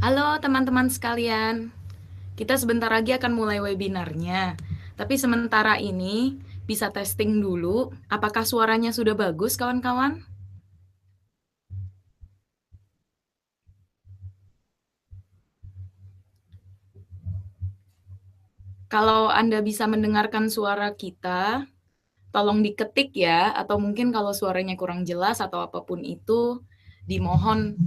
Halo teman-teman sekalian, kita sebentar lagi akan mulai webinarnya. Tapi sementara ini bisa testing dulu, apakah suaranya sudah bagus kawan-kawan? Kalau Anda bisa mendengarkan suara kita, tolong diketik ya, atau mungkin kalau suaranya kurang jelas atau apapun itu, dimohon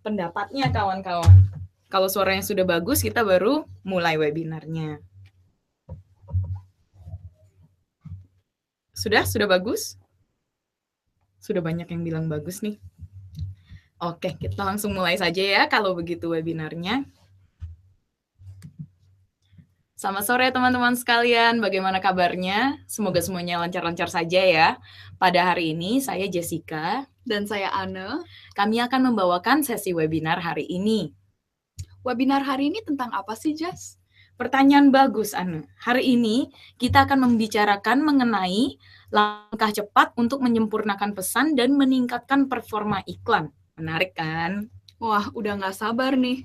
pendapatnya kawan-kawan. Kalau suaranya sudah bagus, kita baru mulai webinarnya. Sudah bagus? Sudah banyak yang bilang bagus nih. Oke, kita langsung mulai saja ya kalau begitu webinarnya. Selamat sore teman-teman sekalian, bagaimana kabarnya? Semoga semuanya lancar-lancar saja ya. Pada hari ini saya Jessica dan saya Anne. Kami akan membawakan sesi webinar hari ini. Webinar hari ini tentang apa sih, Jess? Pertanyaan bagus, Anne. Hari ini kita akan membicarakan mengenai langkah cepat untuk menyempurnakan pesan dan meningkatkan performa iklan. Menarik kan? Wah, udah nggak sabar nih.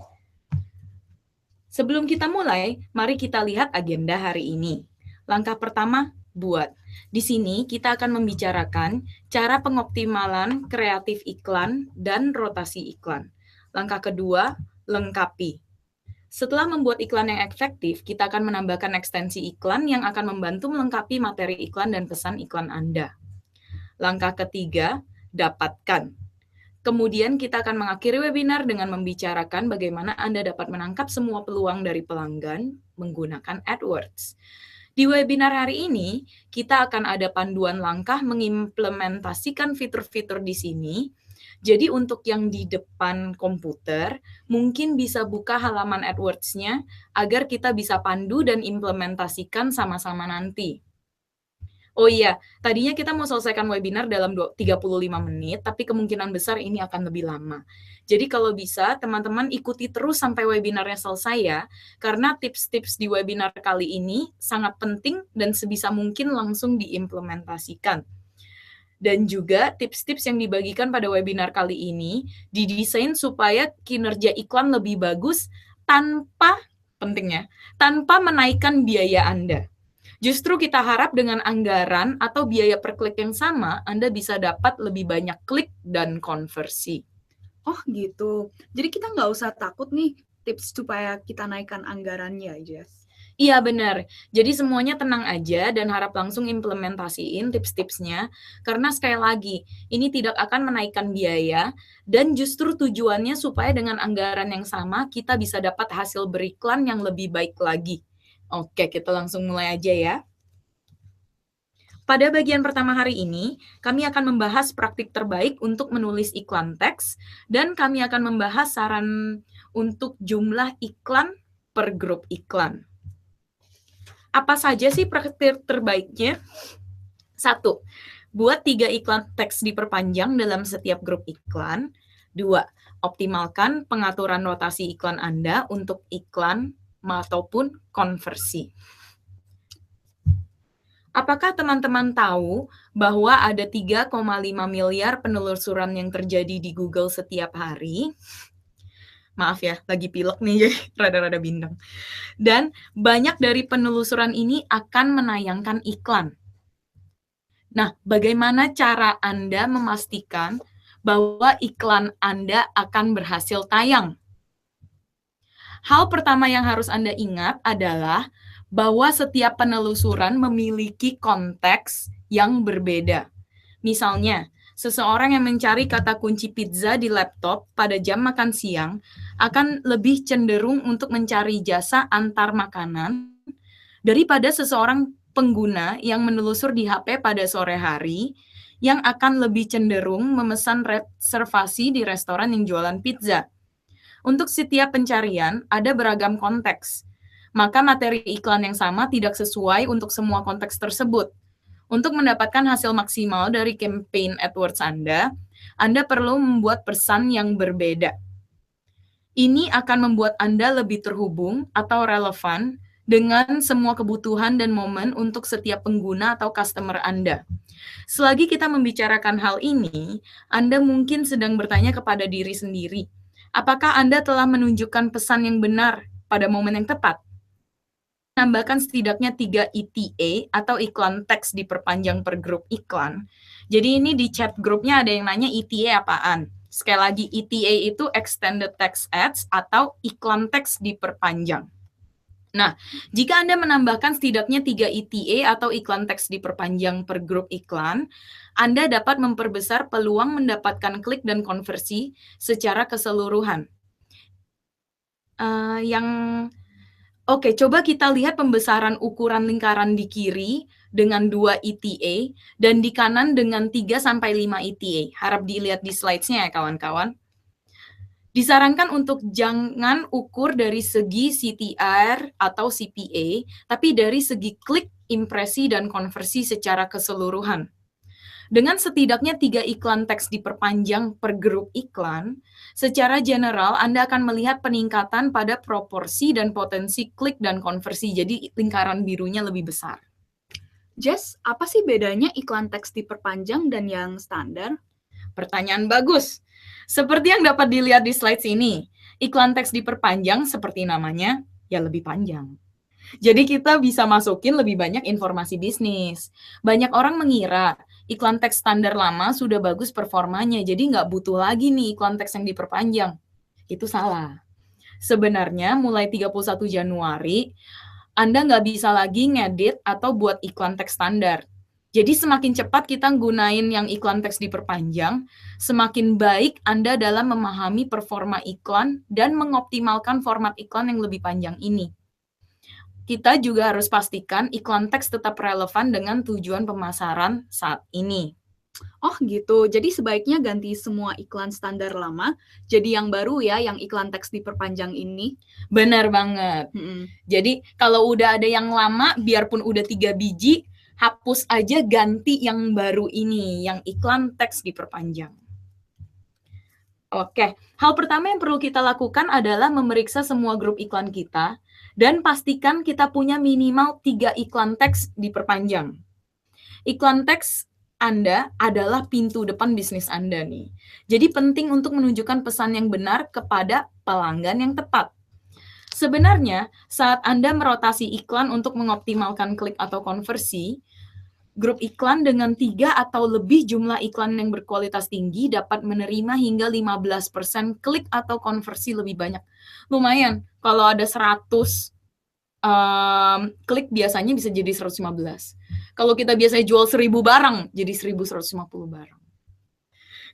Sebelum kita mulai, mari kita lihat agenda hari ini. Langkah pertama, buat. Di sini kita akan membicarakan cara pengoptimalan kreatif iklan dan rotasi iklan. Langkah kedua, lengkapi. Setelah membuat iklan yang efektif, kita akan menambahkan ekstensi iklan yang akan membantu melengkapi materi iklan dan pesan iklan Anda. Langkah ketiga, dapatkan. Kemudian kita akan mengakhiri webinar dengan membicarakan bagaimana Anda dapat menangkap semua peluang dari pelanggan menggunakan AdWords. Di webinar hari ini, kita akan ada panduan langkah mengimplementasikan fitur-fitur di sini. Jadi untuk yang di depan komputer, mungkin bisa buka halaman AdWords-nya agar kita bisa pandu dan implementasikan sama-sama nanti. Oh iya, tadinya kita mau selesaikan webinar dalam 35 menit, tapi kemungkinan besar ini akan lebih lama. Jadi kalau bisa, teman-teman ikuti terus sampai webinarnya selesai ya, karena tips-tips di webinar kali ini sangat penting dan sebisa mungkin langsung diimplementasikan. Dan juga tips-tips yang dibagikan pada webinar kali ini didesain supaya kinerja iklan lebih bagus tanpa menaikkan biaya Anda. Justru kita harap dengan anggaran atau biaya per klik yang sama, Anda bisa dapat lebih banyak klik dan konversi. Oh gitu, jadi kita nggak usah takut nih tips supaya kita naikkan anggarannya, Jess. Iya benar, jadi semuanya tenang aja dan harap langsung implementasiin tips-tipsnya, karena sekali lagi, ini tidak akan menaikkan biaya, dan justru tujuannya supaya dengan anggaran yang sama, kita bisa dapat hasil beriklan yang lebih baik lagi. Oke, kita langsung mulai aja ya. Pada bagian pertama hari ini, kami akan membahas praktik terbaik untuk menulis iklan teks, dan kami akan membahas saran untuk jumlah iklan per grup iklan. Apa saja sih praktik terbaiknya? 1. Buat 3 iklan teks diperpanjang dalam setiap grup iklan. 2. Optimalkan pengaturan rotasi iklan Anda untuk iklan ataupun konversi. Apakah teman-teman tahu bahwa ada 3,5 miliar penelusuran yang terjadi di Google setiap hari? Maaf ya, lagi pilek nih, jadi rada-rada bindeng. Dan banyak dari penelusuran ini akan menayangkan iklan. Nah, bagaimana cara Anda memastikan bahwa iklan Anda akan berhasil tayang? Hal pertama yang harus Anda ingat adalah bahwa setiap penelusuran memiliki konteks yang berbeda. Misalnya, seseorang yang mencari kata kunci pizza di laptop pada jam makan siang akan lebih cenderung untuk mencari jasa antar makanan daripada seseorang pengguna yang menelusur di HP pada sore hari yang akan lebih cenderung memesan reservasi di restoran yang jualan pizza. Untuk setiap pencarian, ada beragam konteks. Maka materi iklan yang sama tidak sesuai untuk semua konteks tersebut. Untuk mendapatkan hasil maksimal dari campaign AdWords Anda perlu membuat pesan yang berbeda. Ini akan membuat Anda lebih terhubung atau relevan dengan semua kebutuhan dan momen untuk setiap pengguna atau customer Anda. Selagi kita membicarakan hal ini, Anda mungkin sedang bertanya kepada diri sendiri, Apakah Anda telah menunjukkan pesan yang benar pada momen yang tepat? Menambahkan setidaknya 3 ETA atau iklan teks diperpanjang per grup iklan. Jadi ini di chat grupnya ada yang nanya ETA apaan. Sekali lagi, ETA itu Extended Text Ads atau iklan teks diperpanjang. Nah, jika Anda menambahkan setidaknya 3 ETA atau iklan teks diperpanjang per grup iklan, Anda dapat memperbesar peluang mendapatkan klik dan konversi secara keseluruhan. Oke, coba kita lihat pembesaran ukuran lingkaran di kiri dengan 2 ETA dan di kanan dengan 3-5 ETA. Harap dilihat di slides-nya ya kawan-kawan. Disarankan untuk jangan ukur dari segi CTR atau CPA, tapi dari segi klik, impresi, dan konversi secara keseluruhan. Dengan setidaknya 3 iklan teks diperpanjang per grup iklan, secara general Anda akan melihat peningkatan pada proporsi dan potensi klik dan konversi. Jadi lingkaran birunya lebih besar. Jess, apa sih bedanya iklan teks diperpanjang dan yang standar? Pertanyaan bagus. Seperti yang dapat dilihat di slides ini, iklan teks diperpanjang seperti namanya, ya lebih panjang. Jadi kita bisa masukin lebih banyak informasi bisnis. Banyak orang mengira iklan teks standar lama sudah bagus performanya, jadi nggak butuh lagi nih iklan teks yang diperpanjang. Itu salah. Sebenarnya mulai 31 Januari, Anda nggak bisa lagi ngedit atau buat iklan teks standar. Jadi semakin cepat kita gunain yang iklan teks diperpanjang, semakin baik Anda dalam memahami performa iklan dan mengoptimalkan format iklan yang lebih panjang ini. Kita juga harus pastikan iklan teks tetap relevan dengan tujuan pemasaran saat ini. Oh gitu, jadi sebaiknya ganti semua iklan standar lama, jadi yang baru ya, yang iklan teks diperpanjang ini. Benar banget. Jadi kalau udah ada yang lama, biarpun udah 3 biji, hapus aja, ganti yang baru ini, yang iklan teks diperpanjang. Oke, hal pertama yang perlu kita lakukan adalah memeriksa semua grup iklan kita dan pastikan kita punya minimal 3 iklan teks diperpanjang. Iklan teks Anda adalah pintu depan bisnis Anda nih. Jadi penting untuk menunjukkan pesan yang benar kepada pelanggan yang tepat. Sebenarnya, saat Anda merotasi iklan untuk mengoptimalkan klik atau konversi, grup iklan dengan 3 atau lebih jumlah iklan yang berkualitas tinggi dapat menerima hingga 15% klik atau konversi lebih banyak. Lumayan, kalau ada 100 klik biasanya bisa jadi 115. Kalau kita biasanya jual 1000 barang, jadi 1150 barang.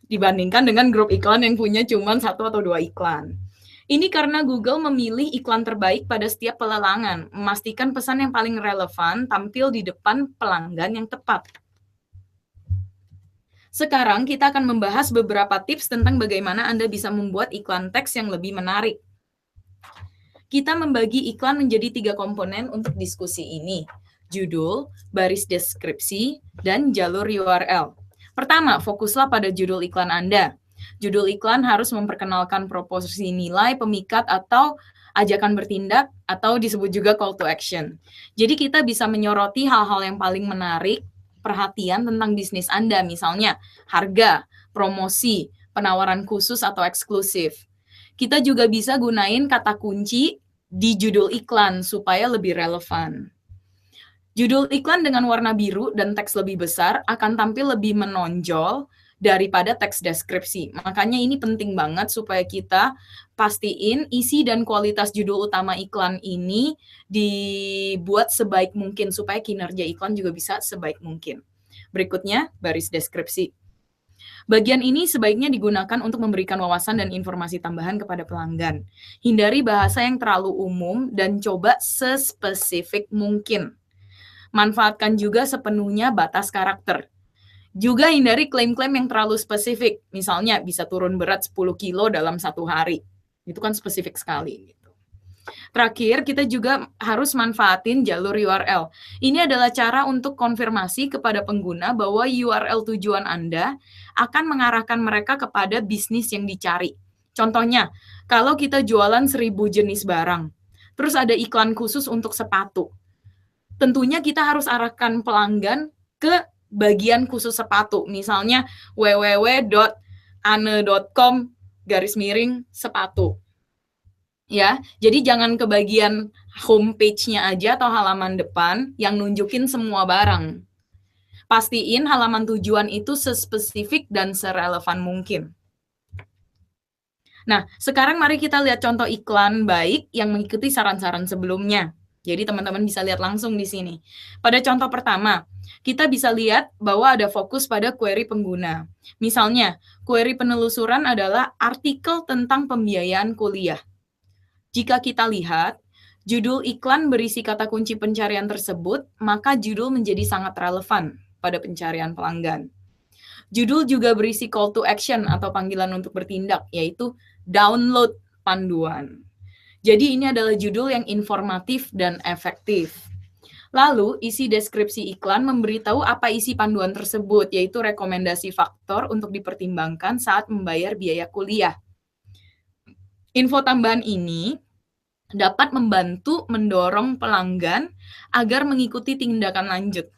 Dibandingkan dengan grup iklan yang punya cuma 1 atau 2 iklan. Ini karena Google memilih iklan terbaik pada setiap pelelangan, memastikan pesan yang paling relevan tampil di depan pelanggan yang tepat. Sekarang kita akan membahas beberapa tips tentang bagaimana Anda bisa membuat iklan teks yang lebih menarik. Kita membagi iklan menjadi 3 komponen untuk diskusi ini. Judul, baris deskripsi, dan jalur URL. Pertama, fokuslah pada judul iklan Anda. Judul iklan harus memperkenalkan proposisi nilai, pemikat, atau ajakan bertindak, atau disebut juga call to action. Jadi kita bisa menyoroti hal-hal yang paling menarik perhatian tentang bisnis Anda, misalnya harga, promosi, penawaran khusus atau eksklusif. Kita juga bisa gunain kata kunci di judul iklan supaya lebih relevan. Judul iklan dengan warna biru dan teks lebih besar akan tampil lebih menonjol daripada teks deskripsi. Makanya ini penting banget supaya kita pastiin isi dan kualitas judul utama iklan ini dibuat sebaik mungkin supaya kinerja iklan juga bisa sebaik mungkin. Berikutnya, baris deskripsi. Bagian ini sebaiknya digunakan untuk memberikan wawasan dan informasi tambahan kepada pelanggan. Hindari bahasa yang terlalu umum dan coba sespesifik mungkin. Manfaatkan juga sepenuhnya batas karakter. Juga hindari klaim-klaim yang terlalu spesifik. Misalnya bisa turun berat 10 kilo dalam 1 hari. Itu kan spesifik sekali. Terakhir, kita juga harus manfaatin jalur URL. Ini adalah cara untuk konfirmasi kepada pengguna bahwa URL tujuan Anda akan mengarahkan mereka kepada bisnis yang dicari. Contohnya, kalau kita jualan 1000 jenis barang, terus ada iklan khusus untuk sepatu. Tentunya kita harus arahkan pelanggan ke bagian khusus sepatu. Misalnya www.ane.com garis miring sepatu. Ya, jadi jangan ke bagian homepage-nya aja atau halaman depan yang nunjukin semua barang. Pastiin halaman tujuan itu sespesifik dan serelevan mungkin. Nah, sekarang mari kita lihat contoh iklan baik yang mengikuti saran-saran sebelumnya. Jadi teman-teman bisa lihat langsung di sini. Pada contoh pertama, kita bisa lihat bahwa ada fokus pada query pengguna. Misalnya, query penelusuran adalah artikel tentang pembiayaan kuliah. Jika kita lihat, judul iklan berisi kata kunci pencarian tersebut, maka judul menjadi sangat relevan pada pencarian pelanggan. Judul juga berisi call to action atau panggilan untuk bertindak, yaitu download panduan. Jadi ini adalah judul yang informatif dan efektif. Lalu, isi deskripsi iklan memberitahu apa isi panduan tersebut, yaitu rekomendasi faktor untuk dipertimbangkan saat membayar biaya kuliah. Info tambahan ini dapat membantu mendorong pelanggan agar mengikuti tindakan lanjut.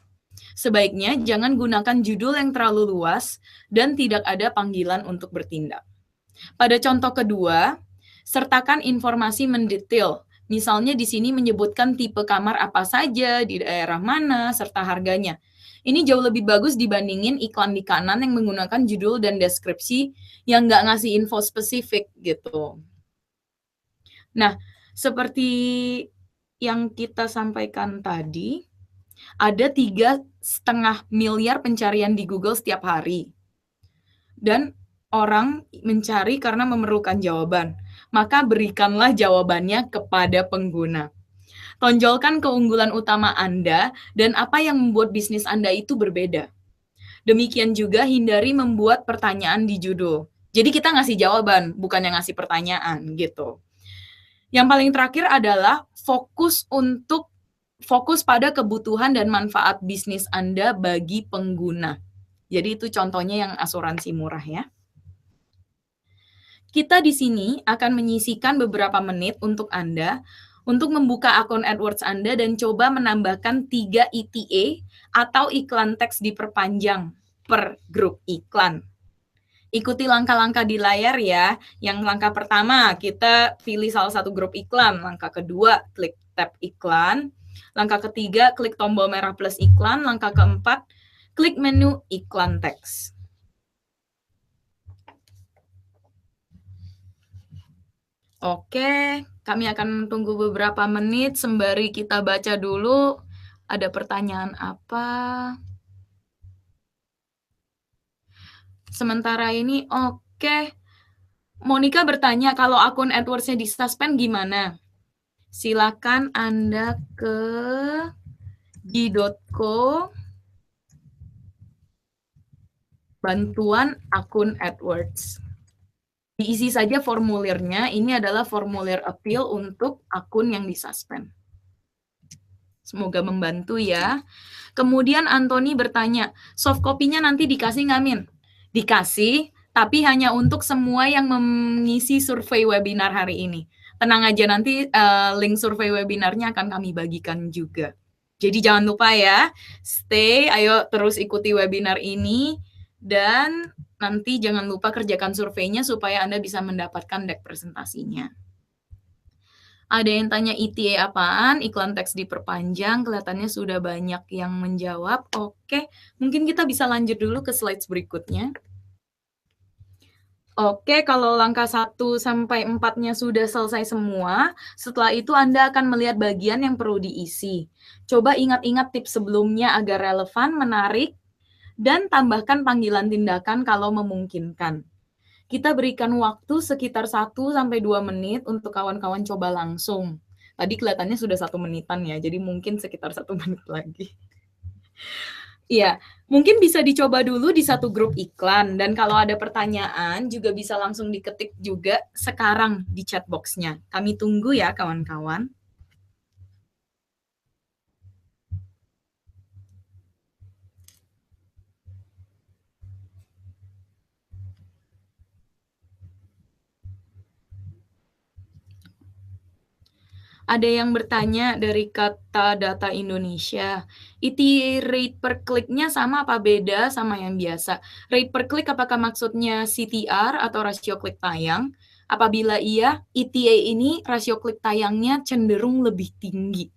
Sebaiknya jangan gunakan judul yang terlalu luas dan tidak ada panggilan untuk bertindak. Pada contoh kedua, sertakan informasi mendetail. Misalnya di sini menyebutkan tipe kamar apa saja, di daerah mana, serta harganya. Ini jauh lebih bagus dibandingin iklan di kanan yang menggunakan judul dan deskripsi yang nggak ngasih info spesifik gitu. Nah, seperti yang kita sampaikan tadi, ada 3,5 miliar pencarian di Google setiap hari. Dan orang mencari karena memerlukan jawaban. Maka berikanlah jawabannya kepada pengguna. Tonjolkan keunggulan utama Anda dan apa yang membuat bisnis Anda itu berbeda. Demikian juga hindari membuat pertanyaan di judul. Jadi kita ngasih jawaban, bukan yang ngasih pertanyaan gitu. Yang paling terakhir adalah fokus pada kebutuhan dan manfaat bisnis Anda bagi pengguna. Jadi itu contohnya yang asuransi murah ya. Kita di sini akan menyisihkan beberapa menit untuk Anda untuk membuka akun AdWords Anda dan coba menambahkan 3 ETA atau iklan teks diperpanjang per grup iklan. Ikuti langkah-langkah di layar ya. Yang langkah pertama, kita pilih salah satu grup iklan. Langkah kedua, klik tab iklan. Langkah ketiga, klik tombol merah plus iklan. Langkah keempat, klik menu iklan teks. Oke, kami akan tunggu beberapa menit sembari kita baca dulu. Ada pertanyaan apa? Sementara ini, oke. Monica bertanya, kalau akun AdWords-nya di-suspend gimana? Silakan Anda ke g.co bantuan akun AdWords. Diisi saja formulirnya, ini adalah formulir appeal untuk akun yang disuspend. Semoga membantu ya. Kemudian Anthony bertanya, soft copy-nya nanti dikasih nggak, Min? Dikasih, tapi hanya untuk semua yang mengisi survei webinar hari ini. Tenang aja, nanti link survei webinarnya akan kami bagikan juga. Jadi jangan lupa ya, stay, ayo terus ikuti webinar ini, dan nanti jangan lupa kerjakan surveinya supaya Anda bisa mendapatkan deck presentasinya. Ada yang tanya ETA apaan, iklan teks diperpanjang, kelihatannya sudah banyak yang menjawab. Oke, mungkin kita bisa lanjut dulu ke slides berikutnya. Oke, kalau langkah 1 sampai 4-nya sudah selesai semua, setelah itu Anda akan melihat bagian yang perlu diisi. Coba ingat-ingat tips sebelumnya agar relevan, menarik, dan tambahkan panggilan tindakan kalau memungkinkan. Kita berikan waktu sekitar 1 sampai 2 menit untuk kawan-kawan coba langsung. Tadi kelihatannya sudah 1 menitan ya, jadi mungkin sekitar 1 menit lagi. Iya, mungkin bisa dicoba dulu di satu grup iklan, dan kalau ada pertanyaan juga bisa langsung diketik juga sekarang di chat box-nya. Kami tunggu ya kawan-kawan. Ada yang bertanya dari Kata Data Indonesia, ETA rate per kliknya sama apa beda sama yang biasa? Rate per klik apakah maksudnya CTR atau rasio klik tayang? Apabila iya, ETA ini rasio klik tayangnya cenderung lebih tinggi.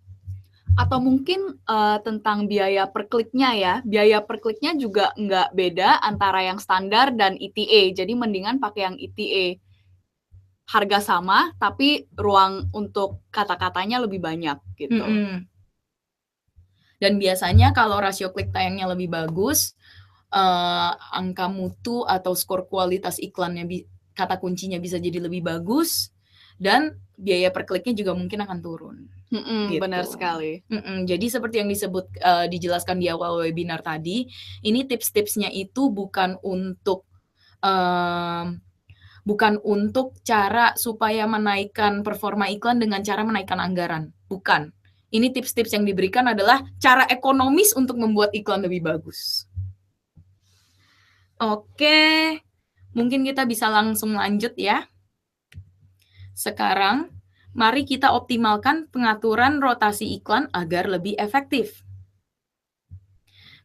Atau mungkin tentang biaya per kliknya ya. Biaya per kliknya juga nggak beda antara yang standar dan ETA. Jadi mendingan pakai yang ETA. Harga sama, tapi ruang untuk kata-katanya lebih banyak gitu. Dan biasanya kalau rasio klik tayangnya lebih bagus, angka mutu atau skor kualitas iklannya kata kuncinya bisa jadi lebih bagus, dan biaya per kliknya juga mungkin akan turun. Gitu. Benar sekali. Jadi seperti yang dijelaskan di awal webinar tadi, ini tips-tipsnya itu bukan untuk cara supaya menaikkan performa iklan dengan cara menaikkan anggaran, bukan. Ini tips-tips yang diberikan adalah cara ekonomis untuk membuat iklan lebih bagus. Oke, mungkin kita bisa langsung lanjut ya. Sekarang, mari kita optimalkan pengaturan rotasi iklan agar lebih efektif.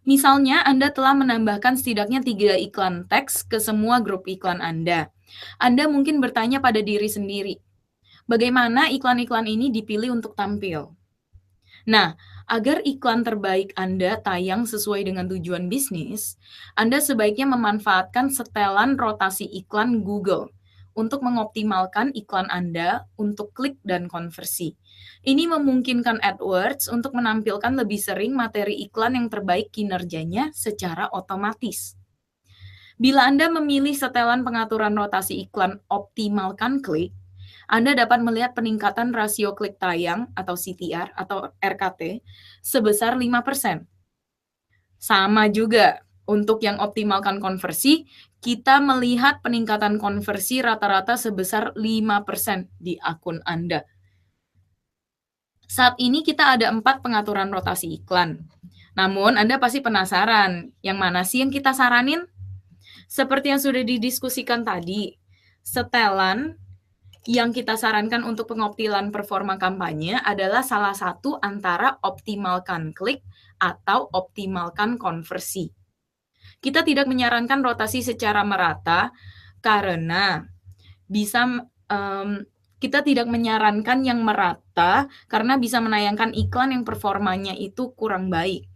Misalnya, Anda telah menambahkan setidaknya 3 iklan teks ke semua grup iklan Anda. Anda mungkin bertanya pada diri sendiri, bagaimana iklan-iklan ini dipilih untuk tampil? Nah, agar iklan terbaik Anda tayang sesuai dengan tujuan bisnis, Anda sebaiknya memanfaatkan setelan rotasi iklan Google untuk mengoptimalkan iklan Anda untuk klik dan konversi. Ini memungkinkan AdWords untuk menampilkan lebih sering materi iklan yang terbaik kinerjanya secara otomatis. Bila Anda memilih setelan pengaturan rotasi iklan optimalkan klik, Anda dapat melihat peningkatan rasio klik tayang atau CTR atau RKT sebesar 5%. Sama juga untuk yang optimalkan konversi, kita melihat peningkatan konversi rata-rata sebesar 5% di akun Anda. Saat ini kita ada 4 pengaturan rotasi iklan. Namun Anda pasti penasaran, yang mana sih yang kita saranin? Seperti yang sudah didiskusikan tadi, setelan yang kita sarankan untuk pengoptimalan performa kampanye adalah salah satu antara optimalkan klik atau optimalkan konversi. Kita tidak menyarankan rotasi secara merata karena kita tidak menyarankan yang merata karena bisa menayangkan iklan yang performanya itu kurang baik.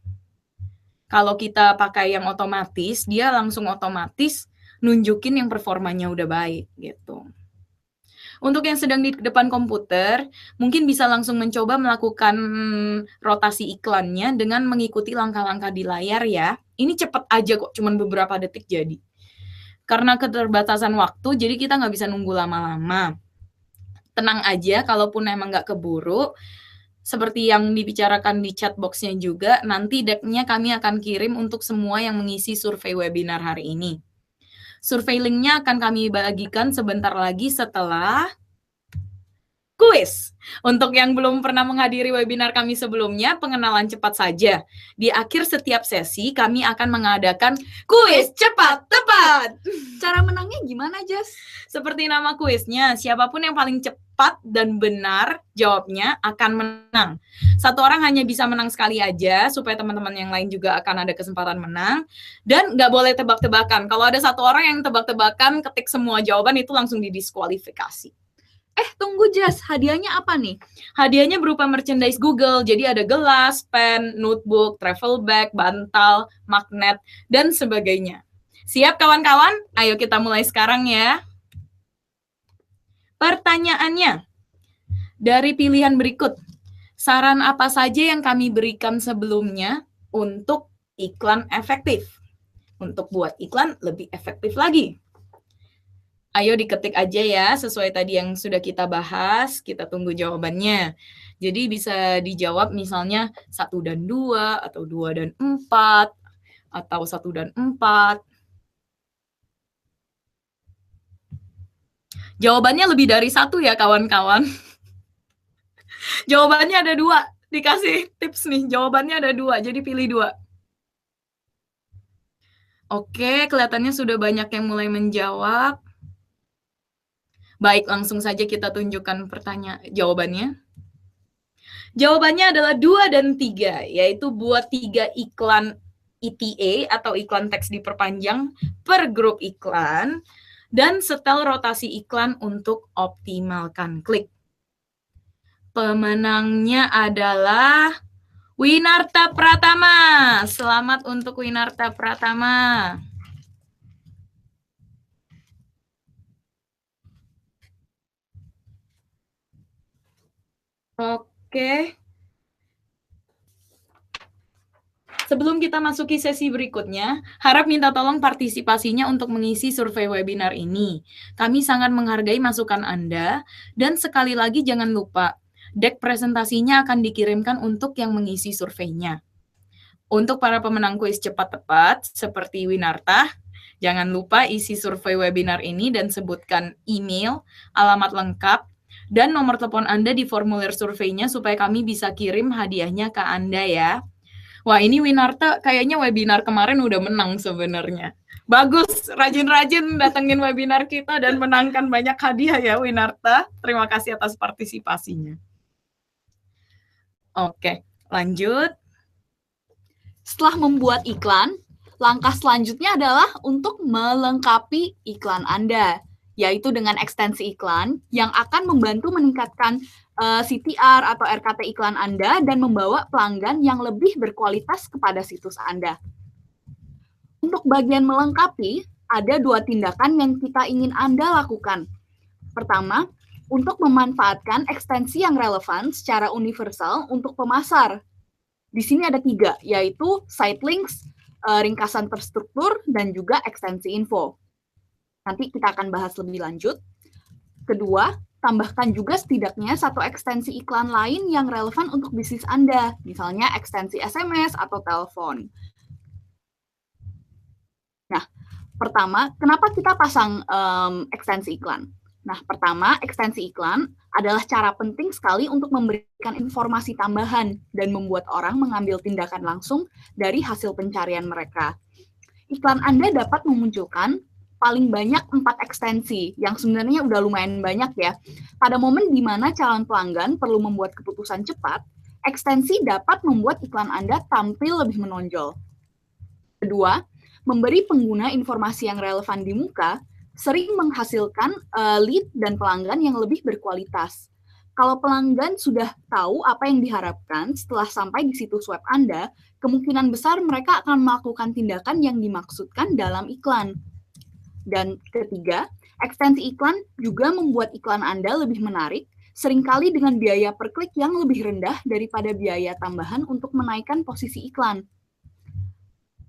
Kalau kita pakai yang otomatis, dia langsung otomatis nunjukin yang performanya udah baik gitu. Untuk yang sedang di depan komputer, mungkin bisa langsung mencoba melakukan rotasi iklannya dengan mengikuti langkah-langkah di layar ya. Ini cepat aja kok, cuman beberapa detik jadi. Karena keterbatasan waktu, jadi kita nggak bisa nunggu lama-lama. Tenang aja, kalaupun emang nggak keburu, seperti yang dibicarakan di chat box-nya juga, nanti deck-nya kami akan kirim untuk semua yang mengisi survei webinar hari ini. Survei link-nya akan kami bagikan sebentar lagi setelah kuis. Untuk yang belum pernah menghadiri webinar kami sebelumnya, pengenalan cepat saja. Di akhir setiap sesi, kami akan mengadakan kuis cepat tepat. Cara menangnya gimana, Jas? Seperti nama kuisnya, siapapun yang paling cepat dan benar jawabnya akan menang. Satu orang hanya bisa menang sekali aja, supaya teman-teman yang lain juga akan ada kesempatan menang. Dan nggak boleh tebak-tebakan. Kalau ada satu orang yang tebak-tebakan, ketik semua jawaban, itu langsung didiskualifikasi. Tunggu Jas, hadiahnya apa nih? Hadiahnya berupa merchandise Google, jadi ada gelas, pen, notebook, travel bag, bantal, magnet, dan sebagainya. Siap kawan-kawan? Ayo kita mulai sekarang ya. Pertanyaannya, dari pilihan berikut, saran apa saja yang kami berikan sebelumnya untuk iklan efektif? Untuk buat iklan lebih efektif lagi. Ayo diketik aja ya, sesuai tadi yang sudah kita bahas, kita tunggu jawabannya. Jadi bisa dijawab misalnya 1 dan 2, atau 2 dan 4, atau 1 dan 4. Jawabannya lebih dari 1 ya kawan-kawan. Jawabannya ada 2, dikasih tips nih, jawabannya ada 2, jadi pilih 2. Oke, kelihatannya sudah banyak yang mulai menjawab. Baik, langsung saja kita tunjukkan jawabannya. Jawabannya adalah 2 dan 3, yaitu buat 3 iklan ETA atau iklan teks diperpanjang per grup iklan, dan setel rotasi iklan untuk optimalkan klik. Pemenangnya adalah Winarta Pratama. Selamat untuk Winarta Pratama. Oke. Sebelum kita masuki sesi berikutnya, harap minta tolong partisipasinya untuk mengisi survei webinar ini. Kami sangat menghargai masukan Anda, dan sekali lagi jangan lupa, deck presentasinya akan dikirimkan untuk yang mengisi surveinya. Untuk para pemenang kuis cepat tepat, seperti Winarta, jangan lupa isi survei webinar ini dan sebutkan email, alamat lengkap, dan nomor telepon Anda di formulir surveinya supaya kami bisa kirim hadiahnya ke Anda ya. Wah, ini Winarta kayaknya webinar kemarin udah menang sebenarnya. Bagus, rajin-rajin datengin webinar kita dan menangkan banyak hadiah ya Winarta. Terima kasih atas partisipasinya. Oke, lanjut. Setelah membuat iklan, langkah selanjutnya adalah untuk melengkapi iklan Anda, yaitu dengan ekstensi iklan yang akan membantu meningkatkan CTR atau RKT iklan Anda dan membawa pelanggan yang lebih berkualitas kepada situs Anda. Untuk bagian melengkapi, ada 2 tindakan yang kita ingin Anda lakukan. Pertama, untuk memanfaatkan ekstensi yang relevan secara universal untuk pemasar. Di sini ada 3, yaitu site links, ringkasan terstruktur, dan juga ekstensi info. Nanti kita akan bahas lebih lanjut. Kedua, tambahkan juga setidaknya 1 ekstensi iklan lain yang relevan untuk bisnis Anda, misalnya ekstensi SMS atau telepon. Nah, pertama, kenapa kita pasang ekstensi iklan? Nah, pertama, ekstensi iklan adalah cara penting sekali untuk memberikan informasi tambahan dan membuat orang mengambil tindakan langsung dari hasil pencarian mereka. Iklan Anda dapat memunculkan paling banyak 4 ekstensi, yang sebenarnya udah lumayan banyak ya. Pada momen di mana calon pelanggan perlu membuat keputusan cepat, ekstensi dapat membuat iklan Anda tampil lebih menonjol. Kedua, memberi pengguna informasi yang relevan di muka sering menghasilkan lead dan pelanggan yang lebih berkualitas. Kalau pelanggan sudah tahu apa yang diharapkan setelah sampai di situs web Anda, kemungkinan besar mereka akan melakukan tindakan yang dimaksudkan dalam iklan. Dan ketiga, ekstensi iklan juga membuat iklan Anda lebih menarik, seringkali dengan biaya per klik yang lebih rendah daripada biaya tambahan untuk menaikkan posisi iklan.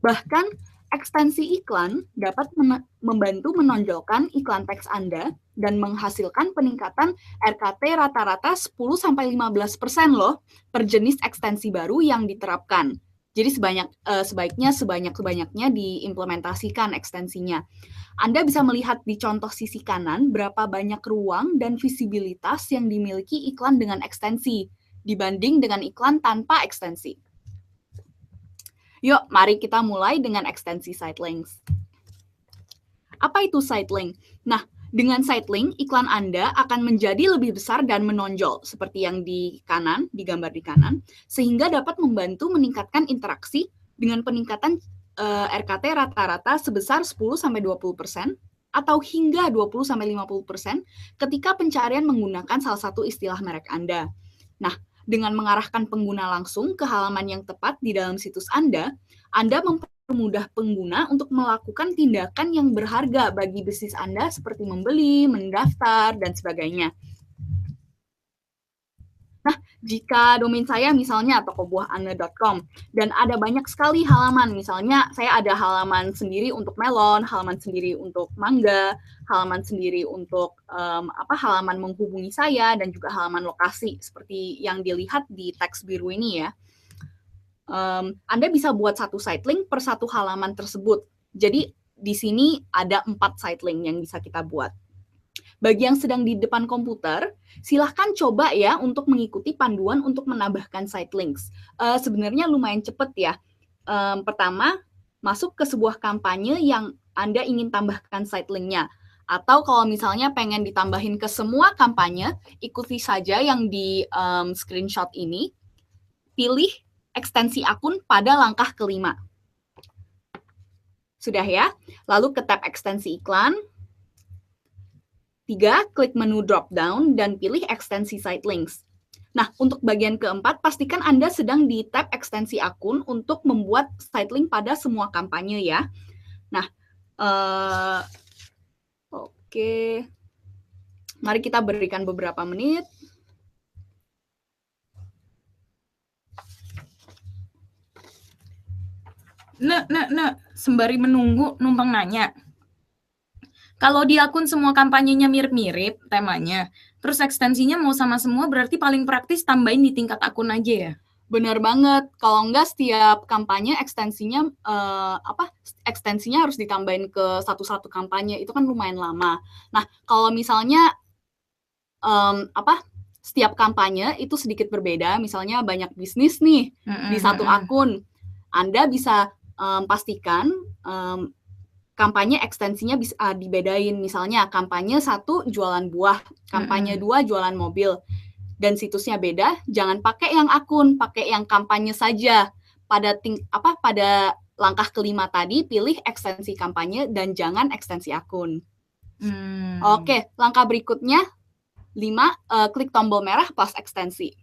Bahkan, ekstensi iklan dapat membantu menonjolkan iklan teks Anda dan menghasilkan peningkatan RKT rata-rata 10-15% loh per jenis ekstensi baru yang diterapkan. Jadi sebaiknya sebanyak-banyaknya diimplementasikan ekstensinya. Anda bisa melihat di contoh sisi kanan berapa banyak ruang dan visibilitas yang dimiliki iklan dengan ekstensi dibanding dengan iklan tanpa ekstensi. Yuk, mari kita mulai dengan ekstensi site links. Apa itu site link? Nah, dengan site link, iklan Anda akan menjadi lebih besar dan menonjol, seperti yang di kanan, di gambar di kanan, sehingga dapat membantu meningkatkan interaksi dengan peningkatan RKT rata-rata sebesar 10-20% atau hingga 20-50% ketika pencarian menggunakan salah satu istilah merek Anda. Nah, dengan mengarahkan pengguna langsung ke halaman yang tepat di dalam situs Anda mempermudah pengguna untuk melakukan tindakan yang berharga bagi bisnis Anda seperti membeli, mendaftar, dan sebagainya. Nah, jika domain saya misalnya tokobuahanda.com dan ada banyak sekali halaman, misalnya saya ada halaman sendiri untuk melon, halaman sendiri untuk mangga, halaman sendiri untuk halaman menghubungi saya, dan juga halaman lokasi seperti yang dilihat di teks biru ini ya. Anda bisa buat satu site link per satu halaman tersebut. Jadi di sini ada 4 site link yang bisa kita buat. Bagi yang sedang di depan komputer, silahkan coba ya untuk mengikuti panduan untuk menambahkan site links. Sebenarnya lumayan cepat ya. Pertama, masuk ke sebuah kampanye yang Anda ingin tambahkan site link-nya. Atau kalau misalnya pengen ditambahin ke semua kampanye, ikuti saja yang di screenshot ini, pilih ekstensi akun pada langkah kelima. Sudah ya? Lalu ke tab ekstensi iklan. 3, klik menu drop down dan pilih ekstensi site links. Nah, untuk bagian keempat, pastikan Anda sedang di tab ekstensi akun untuk membuat site link pada semua kampanye ya. Nah, oke. Mari kita berikan beberapa menit. Sembari menunggu, numpang nanya. Kalau di akun semua kampanyenya mirip-mirip temanya, terus ekstensinya mau sama semua, berarti paling praktis tambahin di tingkat akun aja ya? Benar banget. Kalau enggak setiap kampanye ekstensinya ekstensinya harus ditambahin ke satu-satu kampanye, itu kan lumayan lama. Nah, kalau misalnya setiap kampanye itu sedikit berbeda, misalnya banyak bisnis nih di satu akun, Anda bisa pastikan kampanye ekstensinya bisa dibedain. Misalnya kampanye 1 jualan buah, kampanye 2 jualan mobil, dan situsnya beda, jangan pakai yang akun, pakai yang kampanye saja. Pada langkah kelima tadi, pilih ekstensi kampanye dan jangan ekstensi akun. Oke, langkah berikutnya 5, klik tombol merah plus ekstensi.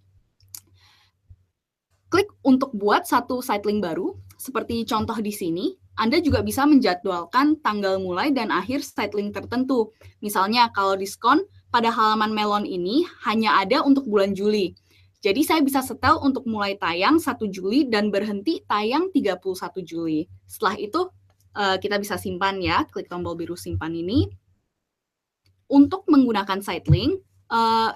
Klik untuk buat satu site link baru, seperti contoh di sini. Anda juga bisa menjadwalkan tanggal mulai dan akhir site link tertentu. Misalnya kalau diskon pada halaman Melon ini hanya ada untuk bulan Juli. Jadi saya bisa setel untuk mulai tayang 1 Juli dan berhenti tayang 31 Juli. Setelah itu kita bisa simpan ya, klik tombol biru simpan ini. Untuk menggunakan site link,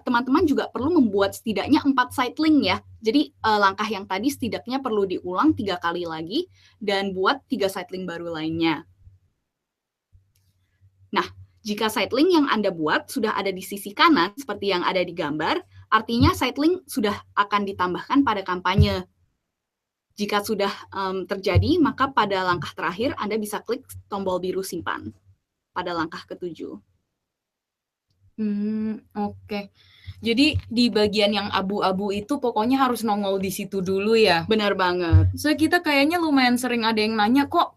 teman-teman juga perlu membuat setidaknya 4 site link ya. Jadi langkah yang tadi setidaknya perlu diulang 3 kali lagi dan buat 3 site link baru lainnya. Nah, jika site link yang Anda buat sudah ada di sisi kanan seperti yang ada di gambar, artinya site link sudah akan ditambahkan pada kampanye. Jika sudah terjadi, maka pada langkah terakhir Anda bisa klik tombol biru simpan pada langkah ke-7. Oke. Jadi di bagian yang abu-abu itu pokoknya harus nongol di situ dulu ya? Benar banget. So kita kayaknya lumayan sering ada yang nanya kok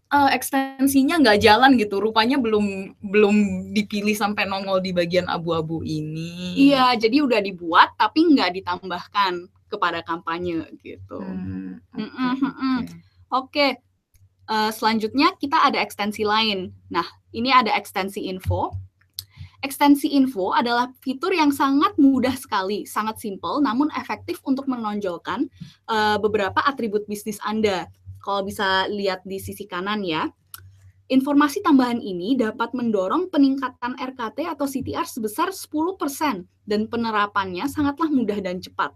ekstensinya nggak jalan gitu, rupanya belum dipilih sampai nongol di bagian abu-abu ini. Iya, jadi udah dibuat tapi nggak ditambahkan kepada kampanye gitu. Oke. Selanjutnya kita ada ekstensi lain. Nah, ini ada ekstensi info. Ekstensi info adalah fitur yang sangat mudah sekali, sangat simple, namun efektif untuk menonjolkan beberapa atribut bisnis Anda. Kalau bisa lihat di sisi kanan ya, informasi tambahan ini dapat mendorong peningkatan RKT atau CTR sebesar 10% dan penerapannya sangatlah mudah dan cepat.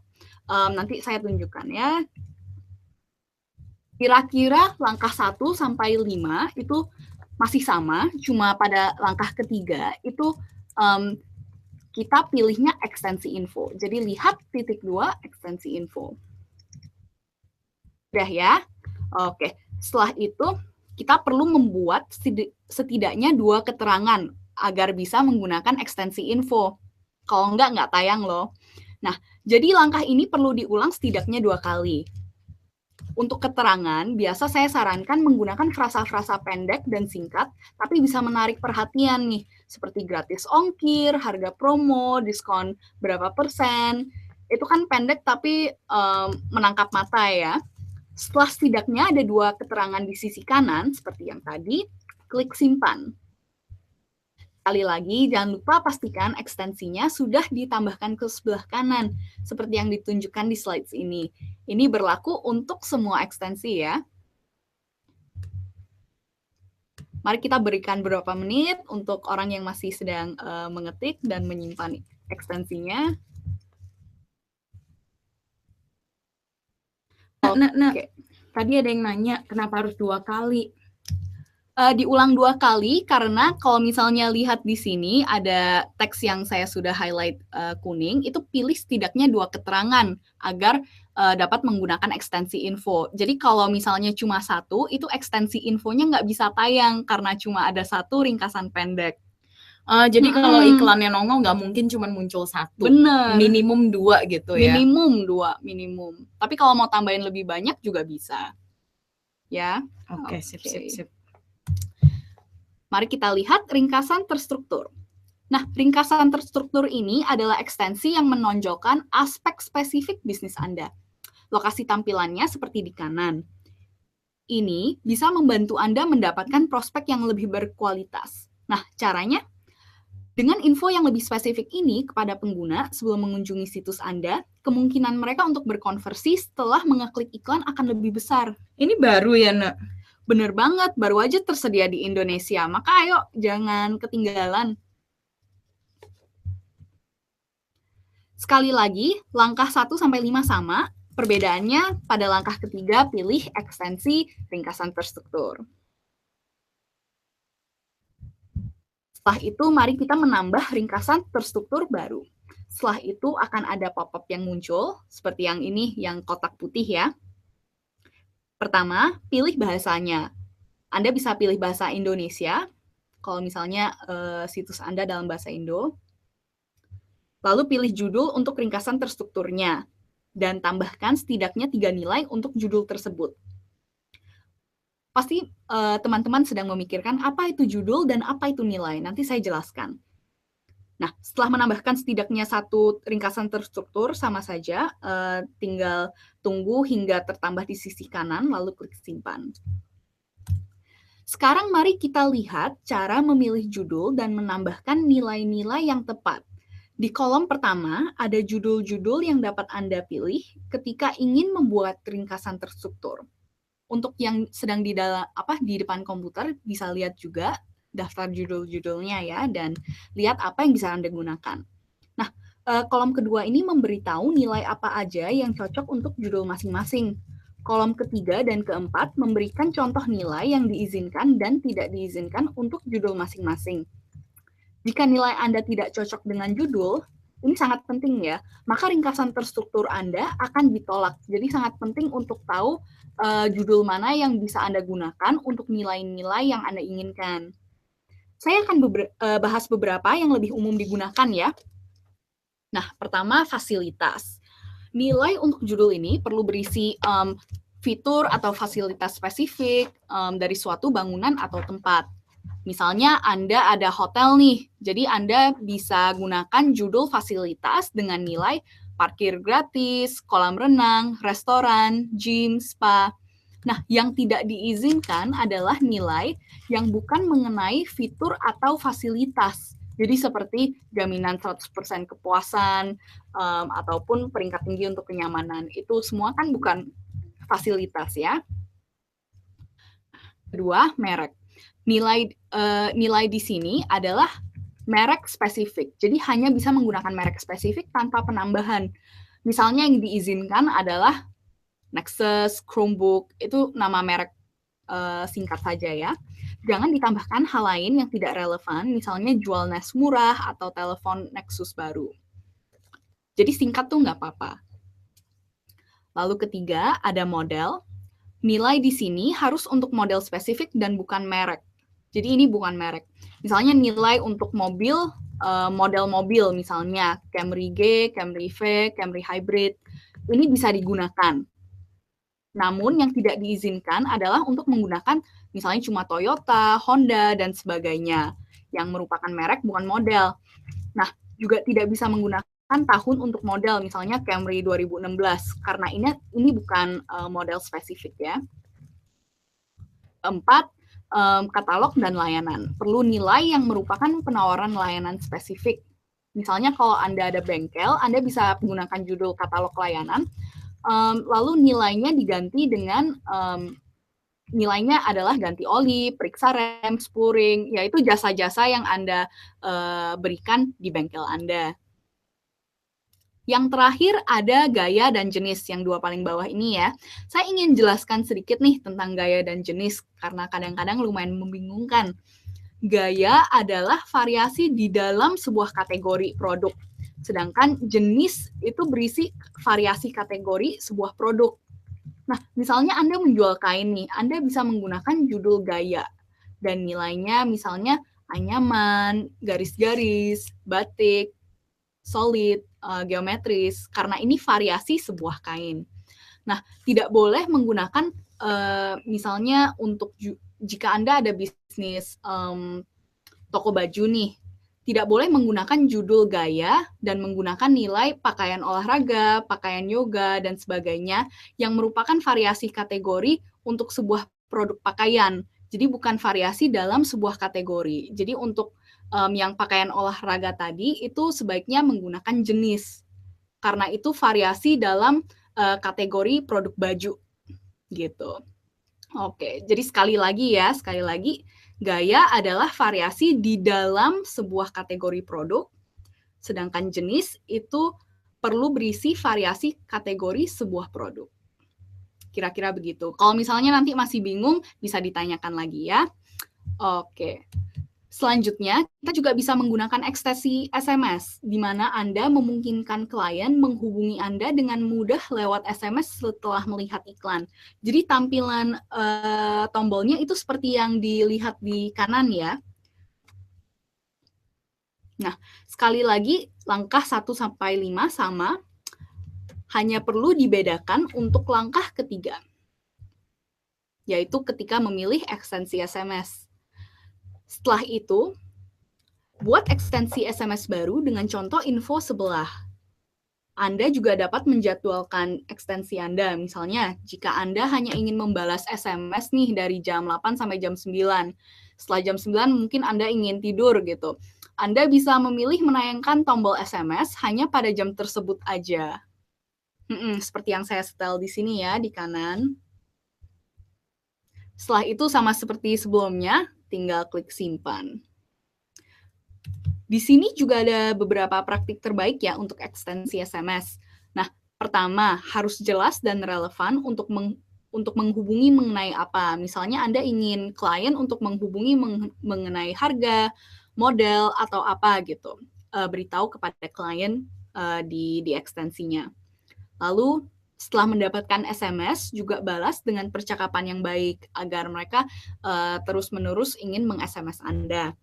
Nanti saya tunjukkan ya. Kira-kira langkah 1 sampai 5 itu masih sama, cuma pada langkah ketiga itu kita pilihnya ekstensi info. Jadi lihat titik 2 ekstensi info. Udah ya? Oke. Setelah itu kita perlu membuat setidaknya 2 keterangan agar bisa menggunakan ekstensi info. Kalau nggak tayang loh. Nah, jadi langkah ini perlu diulang setidaknya 2 kali. Untuk keterangan, biasa saya sarankan menggunakan frasa-frasa pendek dan singkat, tapi bisa menarik perhatian nih, seperti gratis ongkir, harga promo, diskon berapa persen. Itu kan pendek tapi menangkap mata ya. Setelah setidaknya ada 2 keterangan di sisi kanan, seperti yang tadi, klik simpan. Sekali lagi, jangan lupa pastikan ekstensinya sudah ditambahkan ke sebelah kanan, seperti yang ditunjukkan di slides ini. Ini berlaku untuk semua ekstensi ya. Mari kita berikan beberapa menit untuk orang yang masih sedang mengetik dan menyimpan ekstensinya. Oke. Tadi ada yang nanya, kenapa harus 2 kali? Diulang 2 kali karena kalau misalnya lihat di sini ada teks yang saya sudah highlight kuning, itu pilih setidaknya 2 keterangan agar dapat menggunakan ekstensi info. Jadi kalau misalnya cuma 1, itu ekstensi infonya nggak bisa tayang karena cuma ada 1 ringkasan pendek. Jadi kalau iklannya nongol nggak mungkin cuma muncul 1. Bener. Minimum 2 gitu ya. Minimum 2, minimum. Tapi kalau mau tambahin lebih banyak juga bisa. Ya. Oke, sip. Mari kita lihat ringkasan terstruktur. Nah, ringkasan terstruktur ini adalah ekstensi yang menonjolkan aspek spesifik bisnis Anda. Lokasi tampilannya seperti di kanan. Ini bisa membantu Anda mendapatkan prospek yang lebih berkualitas. Nah, caranya dengan info yang lebih spesifik ini kepada pengguna sebelum mengunjungi situs Anda, kemungkinan mereka untuk berkonversi setelah mengeklik iklan akan lebih besar. Ini baru ya, Nak? Bener banget, baru aja tersedia di Indonesia. Maka ayo, jangan ketinggalan. Sekali lagi, langkah 1-5 sama, perbedaannya pada langkah ketiga pilih ekstensi ringkasan terstruktur. Setelah itu, mari kita menambah ringkasan terstruktur baru. Setelah itu akan ada pop-up yang muncul, seperti yang ini, yang kotak putih ya. Pertama, pilih bahasanya. Anda bisa pilih bahasa Indonesia, kalau misalnya situs Anda dalam bahasa Indo. Lalu pilih judul untuk ringkasan terstrukturnya, dan tambahkan setidaknya 3 nilai untuk judul tersebut. Pasti teman-teman sedang memikirkan apa itu judul dan apa itu nilai. Nanti saya jelaskan. Nah, setelah menambahkan setidaknya 1 ringkasan terstruktur, sama saja, tinggal tunggu hingga tertambah di sisi kanan, lalu klik simpan. Sekarang mari kita lihat cara memilih judul dan menambahkan nilai-nilai yang tepat. Di kolom pertama, ada judul-judul yang dapat Anda pilih ketika ingin membuat ringkasan terstruktur. Untuk yang sedang di depan komputer, bisa lihat juga daftar judul-judulnya ya, dan lihat apa yang bisa Anda gunakan. Nah, kolom kedua ini memberitahu nilai apa aja yang cocok untuk judul masing-masing. Kolom ketiga dan keempat memberikan contoh nilai yang diizinkan dan tidak diizinkan untuk judul masing-masing. Jika nilai Anda tidak cocok dengan judul, ini sangat penting ya, maka ringkasan terstruktur Anda akan ditolak. Jadi sangat penting untuk tahu judul mana yang bisa Anda gunakan untuk nilai-nilai yang Anda inginkan. Saya akan bahas beberapa yang lebih umum digunakan ya. Nah, pertama fasilitas. Nilai untuk judul ini perlu berisi fitur atau fasilitas spesifik dari suatu bangunan atau tempat. Misalnya Anda ada hotel nih, jadi Anda bisa gunakan judul fasilitas dengan nilai parkir gratis, kolam renang, restoran, gym, spa. Nah, yang tidak diizinkan adalah nilai yang bukan mengenai fitur atau fasilitas. Jadi seperti jaminan 100% kepuasan, ataupun peringkat tinggi untuk kenyamanan. Itu semua kan bukan fasilitas ya. Kedua, merek. Nilai di sini adalah merek spesifik. Jadi hanya bisa menggunakan merek spesifik tanpa penambahan. Misalnya yang diizinkan adalah Nexus, Chromebook, itu nama merek singkat saja ya. Jangan ditambahkan hal lain yang tidak relevan, misalnya jual NAS murah atau telepon Nexus baru. Jadi singkat tuh nggak apa-apa. Lalu ketiga, ada model. Nilai di sini harus untuk model spesifik dan bukan merek. Jadi ini bukan merek. Misalnya nilai untuk mobil, model mobil, misalnya Camry G, Camry V, Camry Hybrid, ini bisa digunakan. Namun yang tidak diizinkan adalah untuk menggunakan misalnya cuma Toyota, Honda, dan sebagainya, yang merupakan merek bukan model. Nah, juga tidak bisa menggunakan tahun untuk model, misalnya Camry 2016, karena ini bukan model spesifik ya. Keempat, katalog dan layanan. Perlu nilai yang merupakan penawaran layanan spesifik. Misalnya kalau Anda ada bengkel, Anda bisa menggunakan judul katalog layanan, lalu nilainya diganti dengan nilainya adalah ganti oli, periksa rem, spuring, yaitu jasa-jasa yang Anda berikan di bengkel Anda. Yang terakhir ada gaya dan jenis, yang 2 paling bawah ini ya. Saya ingin jelaskan sedikit nih tentang gaya dan jenis, karena kadang-kadang lumayan membingungkan. Gaya adalah variasi di dalam sebuah kategori produk, sedangkan jenis itu berisi variasi kategori sebuah produk. Nah, misalnya Anda menjual kain nih, Anda bisa menggunakan judul gaya, dan nilainya misalnya anyaman, garis-garis, batik, solid, geometris, karena ini variasi sebuah kain. Nah, tidak boleh menggunakan misalnya untuk jika Anda ada bisnis toko baju nih, tidak boleh menggunakan judul gaya dan menggunakan nilai pakaian olahraga, pakaian yoga, dan sebagainya yang merupakan variasi kategori untuk sebuah produk pakaian. Jadi bukan variasi dalam sebuah kategori. Jadi untuk yang pakaian olahraga tadi itu sebaiknya menggunakan jenis. Karena itu variasi dalam kategori produk baju gitu. Oke, jadi sekali lagi, gaya adalah variasi di dalam sebuah kategori produk, sedangkan jenis itu perlu berisi variasi kategori sebuah produk. Kira-kira begitu. Kalau misalnya nanti masih bingung, bisa ditanyakan lagi ya. Oke. Selanjutnya, kita juga bisa menggunakan ekstensi SMS, di mana Anda memungkinkan klien menghubungi Anda dengan mudah lewat SMS setelah melihat iklan. Jadi tampilan tombolnya itu seperti yang dilihat di kanan ya. Nah, sekali lagi, langkah 1-5 sama, hanya perlu dibedakan untuk langkah ketiga, yaitu ketika memilih ekstensi SMS. Setelah itu, buat ekstensi SMS baru dengan contoh info sebelah. Anda juga dapat menjadwalkan ekstensi Anda. Misalnya, jika Anda hanya ingin membalas SMS nih dari jam 8 sampai jam 9. Setelah jam 9 mungkin Anda ingin tidur gitu. Anda bisa memilih menayangkan tombol SMS hanya pada jam tersebut aja. Seperti yang saya setel di sini ya, di kanan. Setelah itu sama seperti sebelumnya, tinggal klik simpan. Di sini juga ada beberapa praktik terbaik ya untuk ekstensi SMS. Nah, pertama, harus jelas dan relevan untuk menghubungi mengenai apa. Misalnya Anda ingin klien untuk menghubungi mengenai harga, model, atau apa gitu. Beritahu kepada klien di ekstensinya. Lalu, setelah mendapatkan SMS, juga balas dengan percakapan yang baik agar mereka terus-menerus ingin meng-SMS Anda.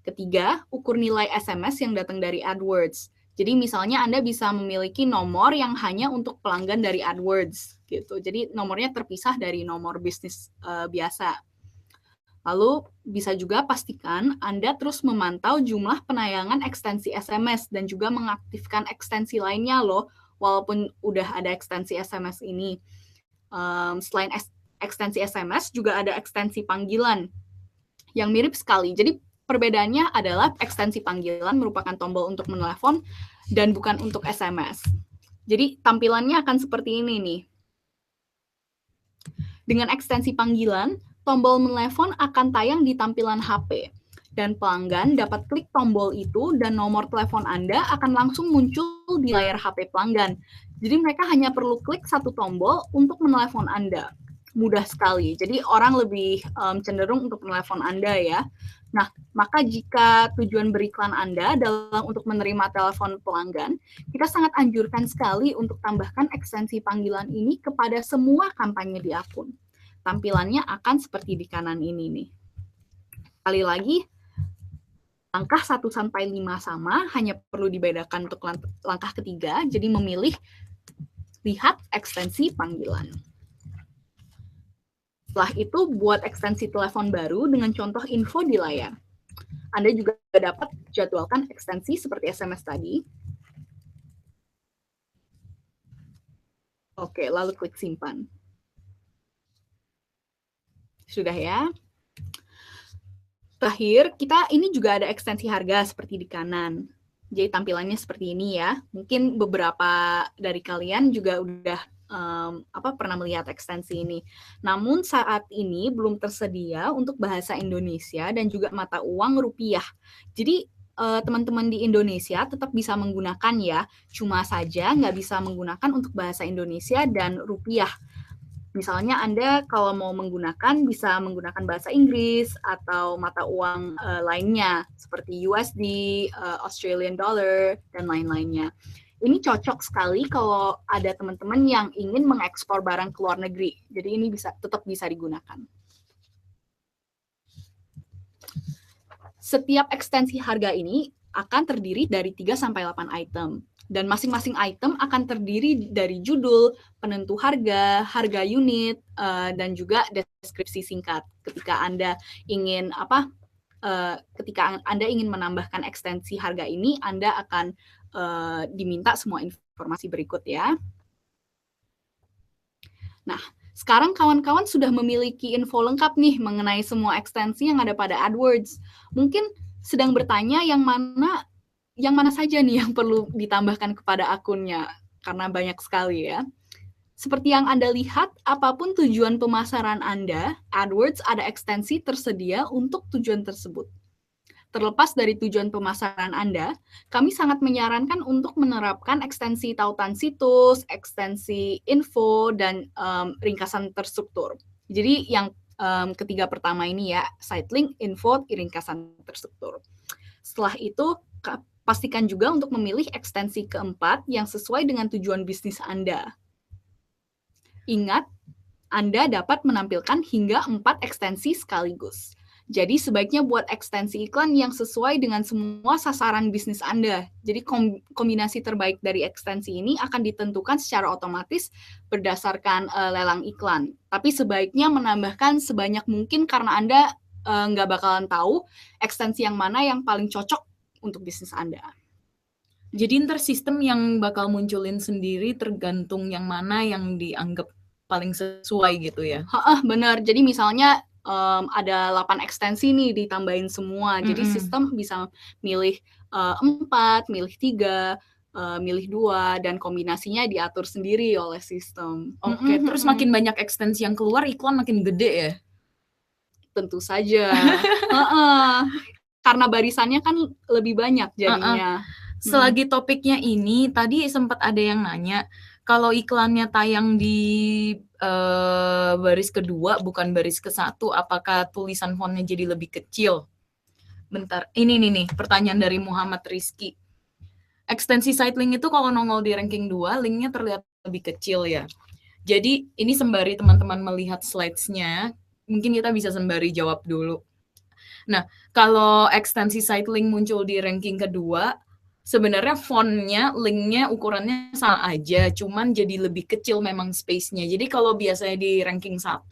Ketiga, ukur nilai SMS yang datang dari AdWords. Jadi misalnya Anda bisa memiliki nomor yang hanya untuk pelanggan dari AdWords gitu. Jadi nomornya terpisah dari nomor bisnis biasa. Lalu bisa juga pastikan Anda terus memantau jumlah penayangan ekstensi SMS dan juga mengaktifkan ekstensi lainnya loh, walaupun udah ada ekstensi SMS ini. Selain ekstensi SMS juga ada ekstensi panggilan yang mirip sekali. Jadi perbedaannya adalah ekstensi panggilan merupakan tombol untuk menelepon dan bukan untuk SMS. Jadi tampilannya akan seperti ini nih. Dengan ekstensi panggilan, tombol menelepon akan tayang di tampilan HP. Dan pelanggan dapat klik tombol itu dan nomor telepon Anda akan langsung muncul di layar HP pelanggan. Jadi mereka hanya perlu klik satu tombol untuk menelepon Anda. Mudah sekali. Jadi orang lebih cenderung untuk menelepon Anda ya. Nah, maka jika tujuan beriklan Anda adalah untuk menerima telepon pelanggan, kita sangat anjurkan sekali untuk tambahkan ekstensi panggilan ini kepada semua kampanye di akun. Tampilannya akan seperti di kanan ini nih. Sekali lagi, langkah 1-5 sama, hanya perlu dibedakan untuk langkah ketiga, jadi memilih lihat ekstensi panggilan. Setelah itu, buat ekstensi telepon baru dengan contoh info di layar. Anda juga dapat jadwalkan ekstensi seperti SMS tadi. Oke, lalu klik simpan. Sudah ya. Terakhir, ini juga ada ekstensi harga seperti di kanan. Jadi tampilannya seperti ini ya. Mungkin beberapa dari kalian juga udah pernah melihat ekstensi ini. Namun saat ini belum tersedia untuk bahasa Indonesia dan juga mata uang rupiah. Jadi teman-teman di Indonesia tetap bisa menggunakan ya, cuma saja nggak bisa menggunakan untuk bahasa Indonesia dan rupiah. Misalnya Anda kalau mau menggunakan bisa menggunakan bahasa Inggris atau mata uang lainnya seperti USD, Australian Dollar, dan lain-lainnya. Ini cocok sekali kalau ada teman-teman yang ingin mengekspor barang ke luar negeri. Jadi ini tetap bisa digunakan. Setiap ekstensi harga ini akan terdiri dari 3-8 item. Dan masing-masing item akan terdiri dari judul, penentu harga, harga unit, dan juga deskripsi singkat. Ketika Anda ingin menambahkan ekstensi harga ini, Anda akan diminta semua informasi berikut ya. Nah, sekarang kawan-kawan sudah memiliki info lengkap nih mengenai semua ekstensi yang ada pada AdWords. Mungkin sedang bertanya yang mana saja nih yang perlu ditambahkan kepada akunnya, karena banyak sekali ya. Seperti yang Anda lihat, apapun tujuan pemasaran Anda, AdWords ada ekstensi tersedia untuk tujuan tersebut. Terlepas dari tujuan pemasaran Anda, kami sangat menyarankan untuk menerapkan ekstensi tautan situs, ekstensi info, dan ringkasan terstruktur. Jadi yang ketiga pertama ini ya, site link, info, ringkasan terstruktur. Setelah itu, pastikan juga untuk memilih ekstensi keempat yang sesuai dengan tujuan bisnis Anda. Ingat, Anda dapat menampilkan hingga 4 ekstensi sekaligus. Jadi sebaiknya buat ekstensi iklan yang sesuai dengan semua sasaran bisnis Anda. Jadi kombinasi terbaik dari ekstensi ini akan ditentukan secara otomatis berdasarkan lelang iklan. Tapi sebaiknya menambahkan sebanyak mungkin karena Anda nggak bakalan tahu ekstensi yang mana yang paling cocok untuk bisnis Anda. Jadi ntar sistem yang bakal munculin sendiri tergantung yang mana yang dianggap paling sesuai gitu ya? Benar. Jadi misalnya ada 8 ekstensi nih ditambahin semua. Jadi sistem bisa milih 4, milih 3, milih 2, dan kombinasinya diatur sendiri oleh sistem. Oke, terus makin banyak ekstensi yang keluar, iklan makin gede ya? Tentu saja. Karena barisannya kan lebih banyak jadinya. Selagi topiknya ini, tadi sempat ada yang nanya, kalau iklannya tayang di baris kedua, bukan baris ke-1, apakah tulisan fontnya jadi lebih kecil? Bentar, ini nih, pertanyaan dari Muhammad Rizky. Ekstensi site link itu kalau nongol di ranking 2, linknya terlihat lebih kecil ya. Jadi, ini sembari teman-teman melihat slides-nya, mungkin kita bisa sembari jawab dulu. Nah, kalau ekstensi site link muncul di ranking kedua, sebenarnya fontnya, linknya, ukurannya sama aja, cuman jadi lebih kecil memang space-nya. Jadi kalau biasanya di ranking 1,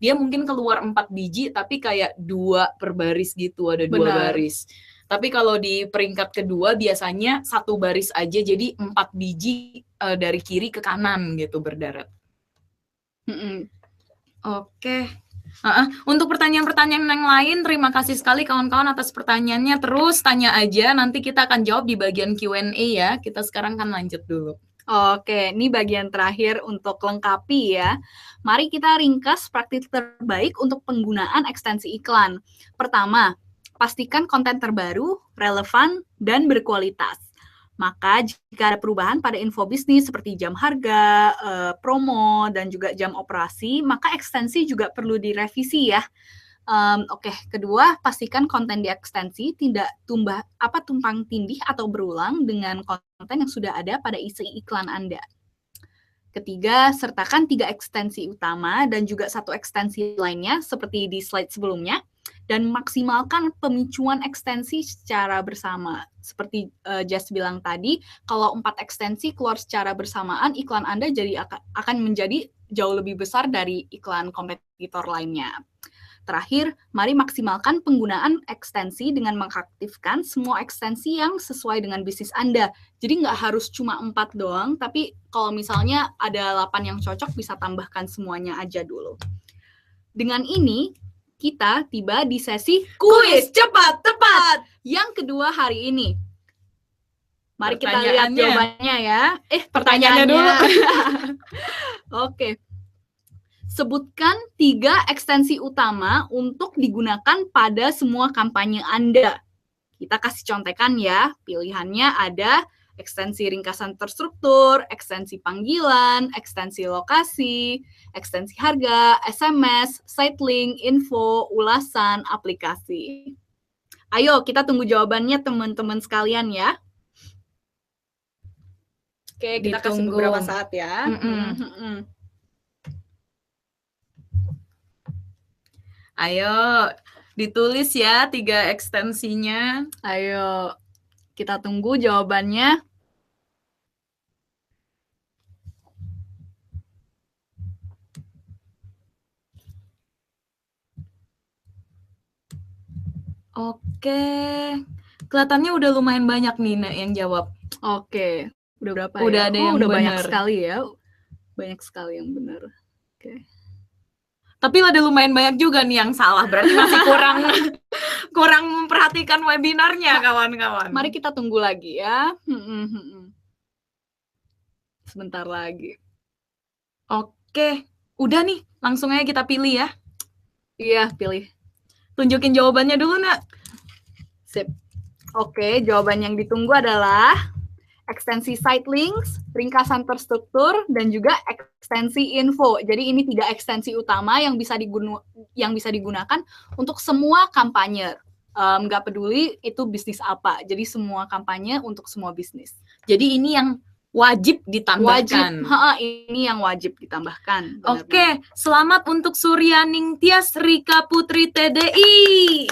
dia mungkin keluar 4 biji, tapi kayak 2 per baris gitu, ada 2 baris. Tapi kalau di peringkat kedua, biasanya 1 baris aja, jadi 4 biji dari kiri ke kanan gitu, berderet. Oke. Untuk pertanyaan-pertanyaan yang lain, terima kasih sekali kawan-kawan atas pertanyaannya. Terus tanya aja, nanti kita akan jawab di bagian Q&A ya. Kita sekarang kan lanjut dulu. Oke, ini bagian terakhir untuk lengkapi ya. Mari kita ringkas praktik terbaik untuk penggunaan ekstensi iklan. Pertama, pastikan konten terbaru, relevan, dan berkualitas. Maka jika ada perubahan pada info bisnis seperti jam harga, promo, dan juga jam operasi, maka ekstensi juga perlu direvisi ya. Kedua, pastikan konten di ekstensi tidak tumpang tindih atau berulang dengan konten yang sudah ada pada isi iklan Anda. Ketiga, sertakan 3 ekstensi utama dan juga 1 ekstensi lainnya seperti di slide sebelumnya, dan maksimalkan pemicuan ekstensi secara bersama. Seperti Jess bilang tadi, kalau 4 ekstensi keluar secara bersamaan, iklan Anda akan menjadi jauh lebih besar dari iklan kompetitor lainnya. Terakhir, mari maksimalkan penggunaan ekstensi dengan mengaktifkan semua ekstensi yang sesuai dengan bisnis Anda. Jadi nggak harus cuma 4 doang, tapi kalau misalnya ada 8 yang cocok, bisa tambahkan semuanya aja dulu. Dengan ini, kita tiba di sesi kuis cepat tepat yang kedua hari ini. Mari kita lihat jawabannya ya. Pertanyaannya dulu. Oke. Sebutkan 3 ekstensi utama untuk digunakan pada semua kampanye Anda. Kita kasih contekan ya. Pilihannya ada ekstensi ringkasan terstruktur, ekstensi panggilan, ekstensi lokasi, ekstensi harga, SMS, site link, info, ulasan, aplikasi. Ayo kita tunggu jawabannya teman-teman sekalian ya. Oke, kita kasih beberapa saat ya. Ayo, Ditulis ya 3 ekstensinya. Ayo, kita tunggu jawabannya. Oke. Kelihatannya udah lumayan banyak nih Nek yang jawab. Oke. Udah berapa Udah ya? ada yang udah banyak bener. sekali ya. Banyak sekali yang benar. Oke. Tapi ada lumayan banyak juga nih yang salah. Berarti masih kurang memperhatikan webinarnya, kawan-kawan. Mari kita tunggu lagi ya. Sebentar lagi. Oke. Udah nih, langsung aja kita pilih ya. Iya, pilih. Tunjukin jawabannya dulu, Nak. Sip. Oke, jawaban yang ditunggu adalah ekstensi site links, ringkasan terstruktur, dan juga ekstensi info. Jadi ini 3 ekstensi utama yang bisa digunakan untuk semua kampanye. Nggak peduli itu bisnis apa. Jadi semua kampanye untuk semua bisnis. Jadi ini yang wajib ditambahkan. Ini yang wajib ditambahkan. Oke, selamat untuk Suryaning Tias Rika Putri TDI.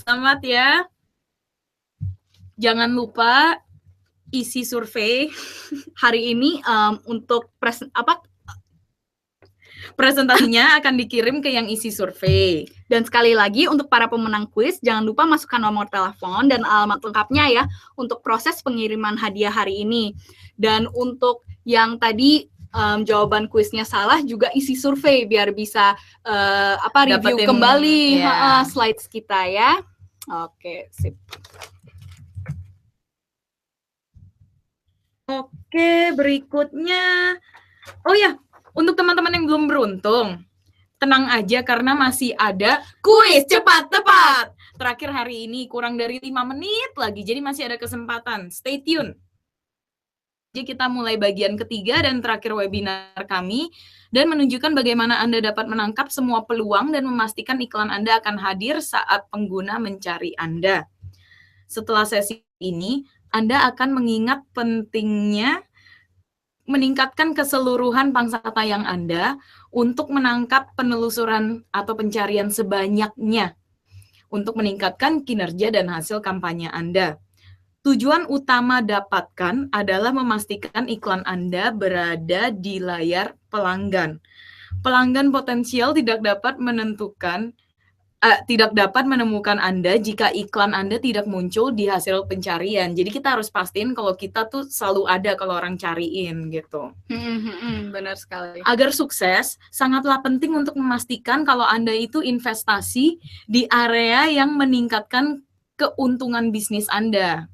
Selamat ya. Jangan lupa isi survei hari ini untuk presentasinya akan dikirim ke yang isi survei. Dan sekali lagi untuk para pemenang kuis, jangan lupa masukkan nomor telepon dan alamat lengkapnya ya untuk proses pengiriman hadiah hari ini. Dan untuk yang tadi jawaban kuisnya salah juga isi survei biar bisa review kembali slides kita ya. Oke, sip. Oke, berikutnya. Oh ya, untuk teman-teman yang belum beruntung, tenang aja karena masih ada kuis cepat tepat. Terakhir hari ini kurang dari 5 menit lagi, jadi masih ada kesempatan. Stay tune. Jadi kita mulai bagian ketiga dan terakhir webinar kami dan menunjukkan bagaimana Anda dapat menangkap semua peluang dan memastikan iklan Anda akan hadir saat pengguna mencari Anda. Setelah sesi ini, Anda akan mengingat pentingnya meningkatkan keseluruhan pangsa tayang Anda untuk menangkap penelusuran atau pencarian sebanyaknya untuk meningkatkan kinerja dan hasil kampanye Anda. Tujuan utama dapatkan adalah memastikan iklan Anda berada di layar pelanggan. Pelanggan potensial tidak dapat menemukan Anda jika iklan Anda tidak muncul di hasil pencarian. Jadi kita harus pastiin kalau kita tuh selalu ada kalau orang cariin gitu. Benar sekali. Agar sukses, sangatlah penting untuk memastikan kalau Anda itu investasi di area yang meningkatkan keuntungan bisnis Anda.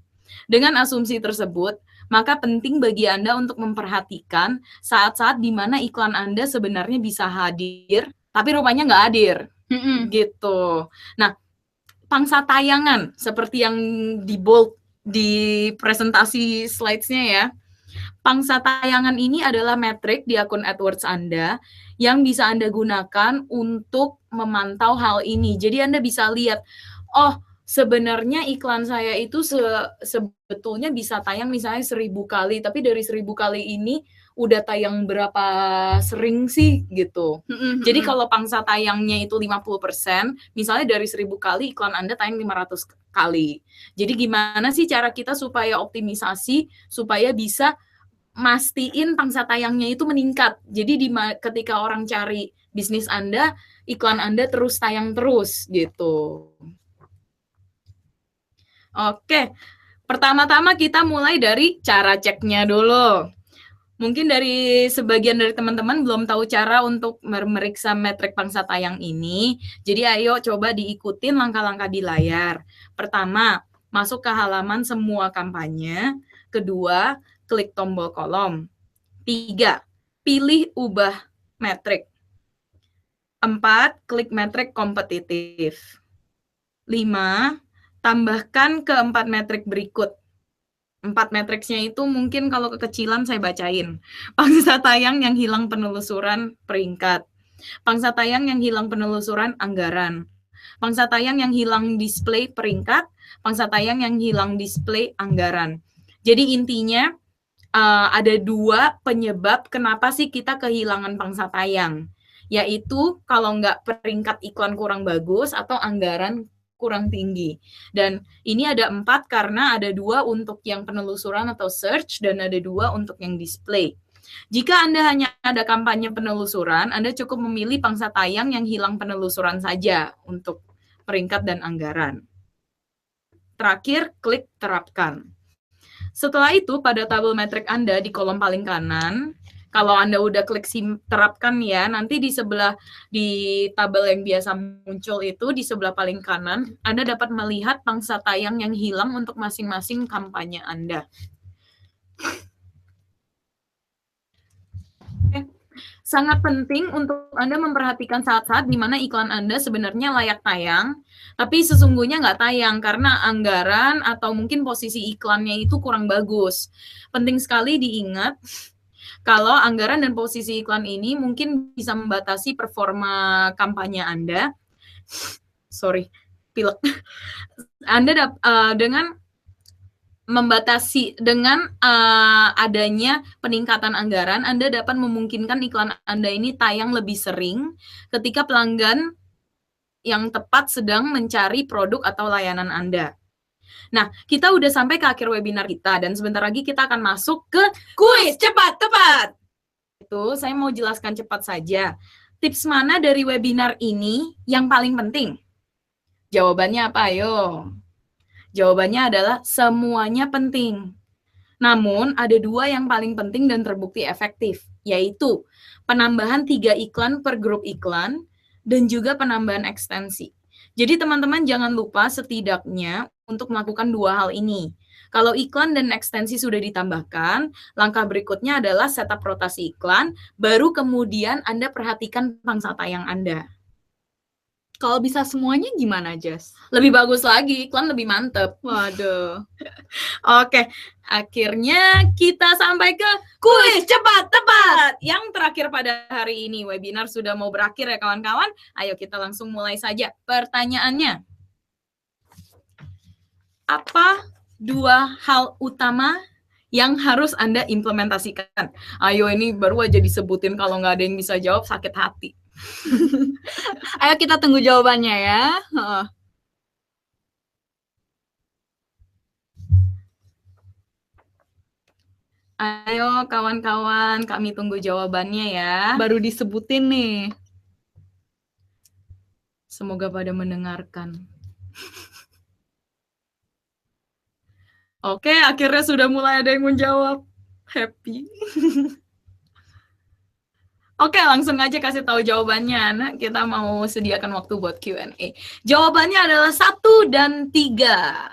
Dengan asumsi tersebut, maka penting bagi Anda untuk memperhatikan saat-saat di mana iklan Anda sebenarnya bisa hadir, tapi rupanya nggak hadir. Gitu. Nah, pangsa tayangan seperti yang di bold di presentasi slides-nya ya. Pangsa tayangan ini adalah metrik di akun AdWords Anda yang bisa Anda gunakan untuk memantau hal ini. Jadi Anda bisa lihat, oh sebenarnya iklan saya itu sebetulnya bisa tayang misalnya 1000 kali, tapi dari 1000 kali ini udah tayang berapa sering sih gitu. Jadi kalau pangsa tayangnya itu 50%, misalnya dari 1000 kali iklan Anda tayang 500 kali. Jadi gimana sih cara kita supaya optimisasi, supaya bisa mastiin pangsa tayangnya itu meningkat. Jadi ketika orang cari bisnis Anda, iklan Anda terus tayang terus gitu. Oke, pertama-tama kita mulai dari cara ceknya dulu. Mungkin dari sebagian dari teman-teman belum tahu cara untuk memeriksa metrik pangsa tayang ini. Jadi ayo coba diikutin langkah-langkah di layar. Pertama, masuk ke halaman semua kampanye. Kedua, klik tombol kolom. 3, pilih ubah metrik. 4, klik metrik kompetitif. 5, tambahkan ke 4 metrik berikut. 4 matriksnya itu mungkin kalau kekecilan saya bacain. Pangsa tayang yang hilang penelusuran peringkat. Pangsa tayang yang hilang penelusuran anggaran. Pangsa tayang yang hilang display peringkat. Pangsa tayang yang hilang display anggaran. Jadi intinya ada 2 penyebab kenapa sih kita kehilangan pangsa tayang. yaitu kalau nggak peringkat iklan kurang bagus atau anggaran kurang tinggi. Dan ini ada 4 karena ada 2 untuk yang penelusuran atau search dan ada 2 untuk yang display. Jika Anda hanya ada kampanye penelusuran, Anda cukup memilih pangsa tayang yang hilang penelusuran saja untuk peringkat dan anggaran. Terakhir, klik terapkan. Setelah itu, pada tabel metrik Anda di kolom paling kanan, kalau Anda udah klik terapkan ya, nanti di sebelah di tabel yang biasa muncul itu di sebelah paling kanan, Anda dapat melihat pangsa tayang yang hilang untuk masing-masing kampanye Anda. Sangat penting untuk Anda memperhatikan saat-saat di mana iklan Anda sebenarnya layak tayang, tapi sesungguhnya nggak tayang karena anggaran atau mungkin posisi iklannya itu kurang bagus. Penting sekali diingat kalau anggaran dan posisi iklan ini mungkin bisa membatasi performa kampanye Anda. Sorry, pilek. Anda dengan membatasi dengan adanya peningkatan anggaran, Anda dapat memungkinkan iklan Anda ini tayang lebih sering ketika pelanggan yang tepat sedang mencari produk atau layanan Anda. Nah, kita udah sampai ke akhir webinar kita dan sebentar lagi kita akan masuk ke kuis cepat tepat. Itu saya mau jelaskan cepat saja. Tips mana dari webinar ini yang paling penting? Jawabannya apa? Ayo. Jawabannya adalah semuanya penting. Namun, ada 2 yang paling penting dan terbukti efektif, yaitu penambahan 3 iklan per grup iklan dan juga penambahan ekstensi. Jadi, teman-teman jangan lupa setidaknya untuk melakukan 2 hal ini. Kalau iklan dan ekstensi sudah ditambahkan, langkah berikutnya adalah setup rotasi iklan, baru kemudian Anda perhatikan pangsa tayang Anda. Kalau bisa semuanya gimana, Jess? Lebih bagus lagi, iklan lebih mantep. Waduh. Oke, akhirnya kita sampai ke kuis cepat tepat. Yang terakhir pada hari ini, webinar sudah mau berakhir ya kawan-kawan. Ayo kita langsung mulai saja. Pertanyaannya, apa 2 hal utama yang harus Anda implementasikan? Ayo, ini baru aja disebutin, kalau nggak ada yang bisa jawab sakit hati. Ayo kita tunggu jawabannya ya. Ayo kawan-kawan, kami tunggu jawabannya ya. Baru disebutin nih. Semoga pada mendengarkan. Oke, akhirnya sudah mulai ada yang menjawab. Happy. Oke, langsung aja kasih tahu jawabannya. Nah, kita mau sediakan waktu buat Q&A. Jawabannya adalah 1 dan 3.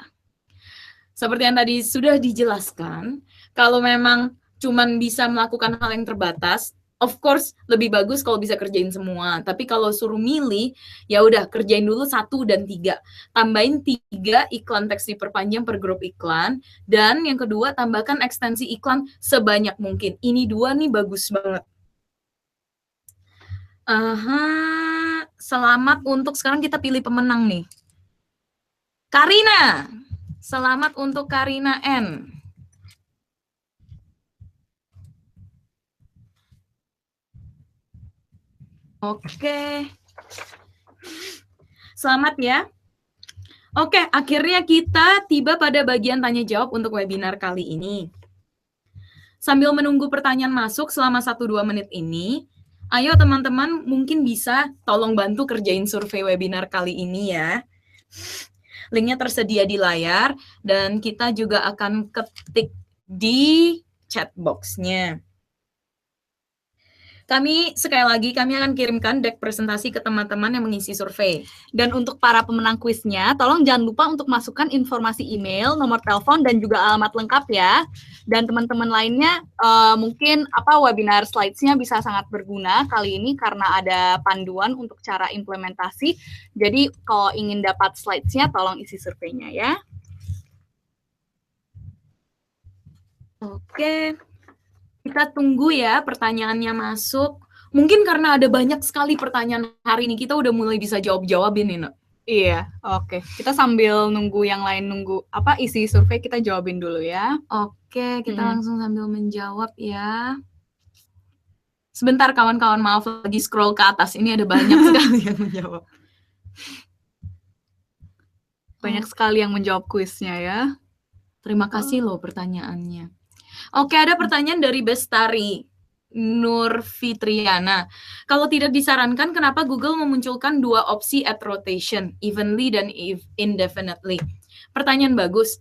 Seperti yang tadi sudah dijelaskan, kalau memang cuman bisa melakukan hal yang terbatas, of course lebih bagus kalau bisa kerjain semua. Tapi kalau suruh milih, ya udah kerjain dulu 1 dan 3. Tambahin 3 iklan teks diperpanjang per grup iklan. Dan yang kedua, tambahkan ekstensi iklan sebanyak mungkin. Ini 2 nih bagus banget. Selamat untuk sekarang kita pilih pemenang nih. Karina. Selamat untuk Karina N. Oke. Selamat ya. Oke, akhirnya kita tiba pada bagian tanya jawab untuk webinar kali ini. Sambil menunggu pertanyaan masuk selama 1-2 menit ini, ayo teman-teman mungkin bisa tolong bantu kerjain survei webinar kali ini ya. Linknya tersedia di layar dan kita juga akan ketik di chat box-nya. Sekali lagi kami akan kirimkan deck presentasi ke teman-teman yang mengisi survei. Dan untuk para pemenang kuisnya, tolong jangan lupa untuk masukkan informasi email, nomor telepon, dan juga alamat lengkap ya. Dan teman-teman lainnya mungkin webinar slides-nya bisa sangat berguna kali ini karena ada panduan untuk cara implementasi. Jadi kalau ingin dapat slides-nya, tolong isi surveinya ya. Oke. Kita tunggu ya pertanyaannya masuk. Mungkin karena ada banyak sekali pertanyaan hari ini, kita udah mulai bisa jawab-jawabin nih, Nak. Iya, oke. Kita sambil nunggu yang lain isi survei, kita jawabin dulu ya. Oke, kita langsung sambil menjawab ya. Sebentar kawan-kawan, maaf lagi scroll ke atas. Ini ada banyak sekali yang menjawab. Banyak sekali yang menjawab kuisnya ya. Terima kasih loh pertanyaannya. Oke, ada pertanyaan dari Bestari Nur Fitriana. Kalau tidak disarankan, kenapa Google memunculkan dua opsi at rotation, evenly dan indefinitely? Pertanyaan bagus.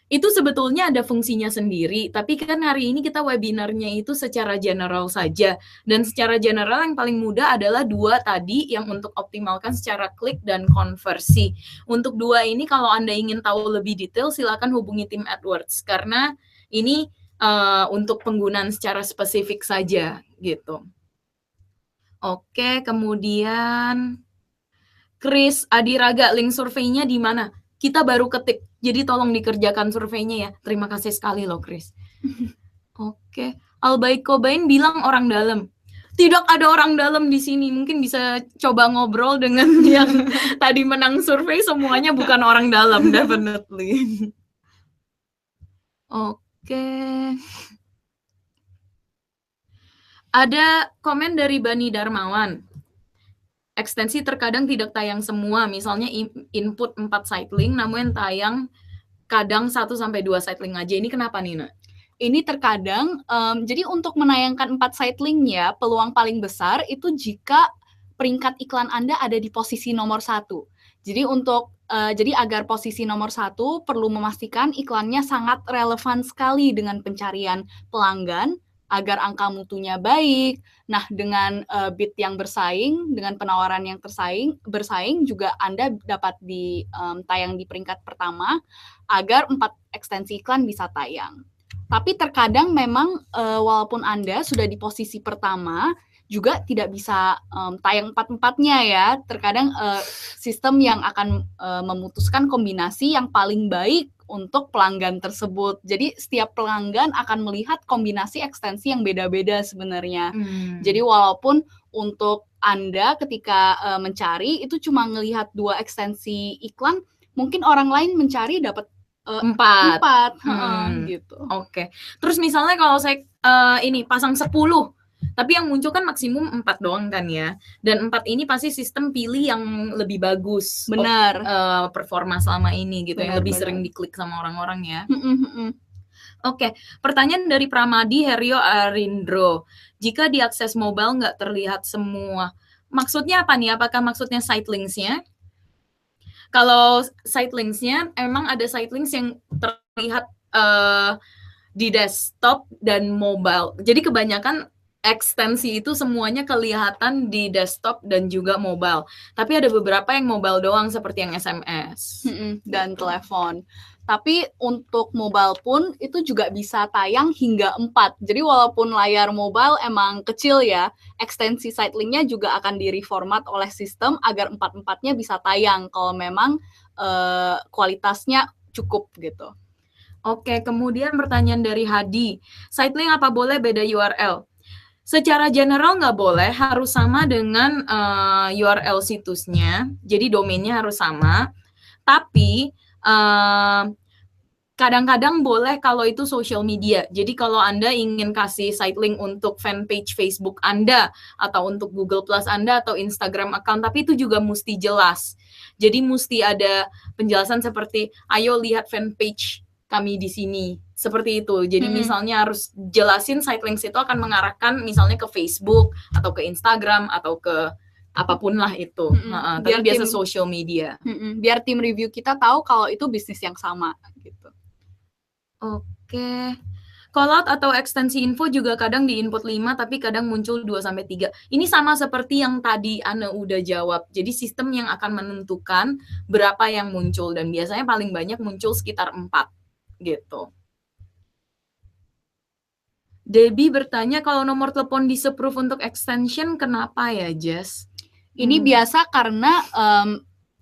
Itu sebetulnya ada fungsinya sendiri, tapi kan hari ini kita webinarnya itu secara general saja. Dan secara general yang paling mudah adalah dua tadi yang untuk optimalkan secara klik dan konversi. Untuk dua ini kalau Anda ingin tahu lebih detail, silakan hubungi tim AdWords, karena ini untuk penggunaan secara spesifik saja gitu. Oke, kemudian Chris Adiraga, link surveinya di mana? Kita baru ketik, jadi tolong dikerjakan surveinya ya. Terima kasih sekali loh, Chris. Oke, Albaik Kobain bilang orang dalam. Tidak ada orang dalam di sini. Mungkin bisa coba ngobrol dengan yang tadi menang survei, semuanya bukan orang dalam, definitely. Oke. Ada komen dari Bani Darmawan. Ekstensi terkadang tidak tayang semua, misalnya input 4 site link, namun tayang kadang 1-2 site link aja. Ini kenapa, Nina? Ini terkadang, jadi untuk menayangkan 4 site link-nya, peluang paling besar itu jika peringkat iklan Anda ada di posisi nomor 1. Jadi jadi agar posisi nomor 1 perlu memastikan iklannya sangat relevan sekali dengan pencarian pelanggan, agar angka mutunya baik. Nah, dengan bid yang bersaing, dengan penawaran yang bersaing juga Anda dapat tayang di peringkat pertama, agar 4 ekstensi iklan bisa tayang. Tapi terkadang memang walaupun Anda sudah di posisi pertama, juga tidak bisa tayang 4-4-nya ya. Terkadang sistem yang akan memutuskan kombinasi yang paling baik untuk pelanggan tersebut. Jadi setiap pelanggan akan melihat kombinasi ekstensi yang beda-beda sebenarnya. Jadi walaupun untuk Anda ketika mencari itu cuma ngelihat 2 ekstensi iklan, mungkin orang lain mencari dapat 4 gitu. Oke. Terus misalnya kalau saya ini pasang 10, tapi yang muncul kan maksimum 4 doang kan ya. Dan 4 ini pasti sistem pilih yang lebih bagus. Benar. Performa selama ini gitu, Benar, yang lebih sering diklik sama orang-orang ya. Oke, pertanyaan dari Pramadi Heryo Arindro. Jika diakses mobile nggak terlihat semua, maksudnya apa nih? Apakah maksudnya site links-nya? Kalau site links-nya, emang ada site links yang terlihat di desktop dan mobile. Jadi kebanyakan ekstensi itu semuanya kelihatan di desktop dan juga mobile. Tapi ada beberapa yang mobile doang seperti yang SMS. Dan telepon. Tapi untuk mobile pun itu juga bisa tayang hingga 4. Jadi walaupun layar mobile emang kecil ya, ekstensi site link-nya juga akan di-reformat oleh sistem agar 4-4-nya bisa tayang kalau memang kualitasnya cukup gitu. Oke, kemudian pertanyaan dari Hadi. Site link apa boleh beda URL? Secara general nggak boleh, harus sama dengan URL situsnya. Jadi domainnya harus sama. Tapi kadang-kadang boleh kalau itu social media. Jadi kalau Anda ingin kasih site link untuk fanpage Facebook Anda, atau untuk Google Plus Anda, atau Instagram account, tapi itu juga mesti jelas. Jadi mesti ada penjelasan seperti, ayo lihat fanpage kami di sini. Seperti itu. Jadi misalnya harus jelasin site links itu akan mengarahkan misalnya ke Facebook, atau ke Instagram, atau ke apapun lah itu. Tapi biasa social media. Biar tim review kita tahu kalau itu bisnis yang sama gitu. Oke. Callout atau ekstensi info juga kadang di input 5 tapi kadang muncul 2-3. Ini sama seperti yang tadi Ana udah jawab. Jadi sistem yang akan menentukan berapa yang muncul dan biasanya paling banyak muncul sekitar 4 gitu. Debbie bertanya kalau nomor telepon disapprove untuk extension kenapa ya, Jess? Ini biasa karena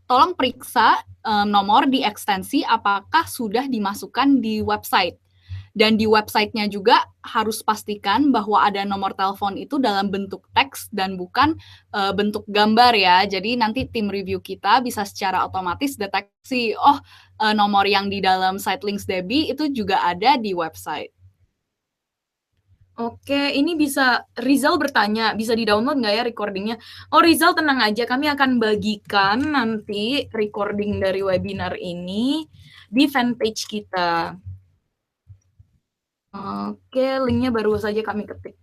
tolong periksa nomor di ekstensi apakah sudah dimasukkan di website. Dan di websitenya juga harus pastikan bahwa ada nomor telepon itu dalam bentuk teks dan bukan bentuk gambar ya. Jadi nanti tim review kita bisa secara otomatis deteksi, nomor yang di dalam site links Debbie itu juga ada di website. Oke, ini bisa Rizal bertanya, bisa di-download nggak ya recording-nya? Oh, Rizal tenang aja, kami akan bagikan nanti recording dari webinar ini di fanpage kita. Oke, linknya baru saja kami ketik.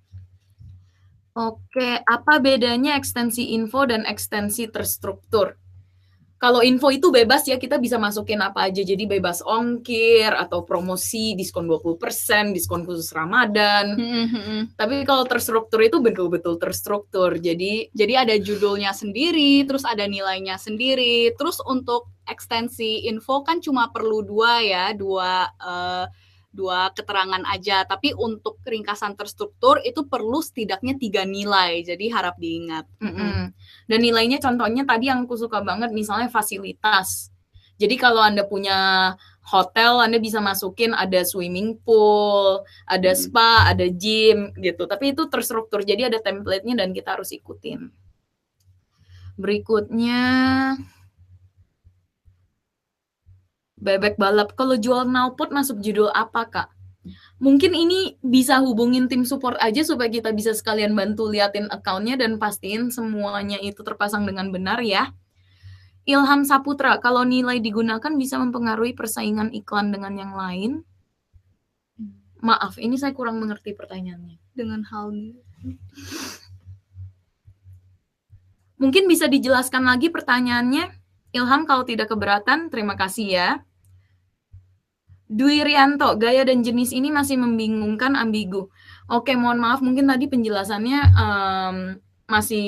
Oke, apa bedanya ekstensi info dan ekstensi terstruktur? Kalau info itu bebas ya, kita bisa masukin apa aja, jadi bebas ongkir, atau promosi, diskon 20%, diskon khusus Ramadan. Tapi kalau terstruktur itu betul-betul terstruktur, jadi ada judulnya sendiri, terus ada nilainya sendiri, terus untuk ekstensi info kan cuma perlu dua keterangan aja, tapi untuk ringkasan terstruktur itu perlu setidaknya 3 nilai, jadi harap diingat. Dan nilainya contohnya tadi yang aku suka banget, misalnya fasilitas. Jadi kalau Anda punya hotel, Anda bisa masukin ada swimming pool, ada spa, ada gym gitu. Tapi itu terstruktur, jadi ada template-nya dan kita harus ikutin. Berikutnya, bebek balap. Kalau jual knalpot masuk judul apa, Kak? Mungkin ini bisa hubungin tim support aja supaya kita bisa sekalian bantu liatin account-nya dan pastiin semuanya itu terpasang dengan benar ya. Ilham Saputra, kalau nilai digunakan bisa mempengaruhi persaingan iklan dengan yang lain? Maaf, ini saya kurang mengerti pertanyaannya. Dengan hal mungkin bisa dijelaskan lagi pertanyaannya? Ilham, kalau tidak keberatan, terima kasih ya. Dwi Rianto, gaya dan jenis ini masih membingungkan, ambigu. Oke, mohon maaf, mungkin tadi penjelasannya masih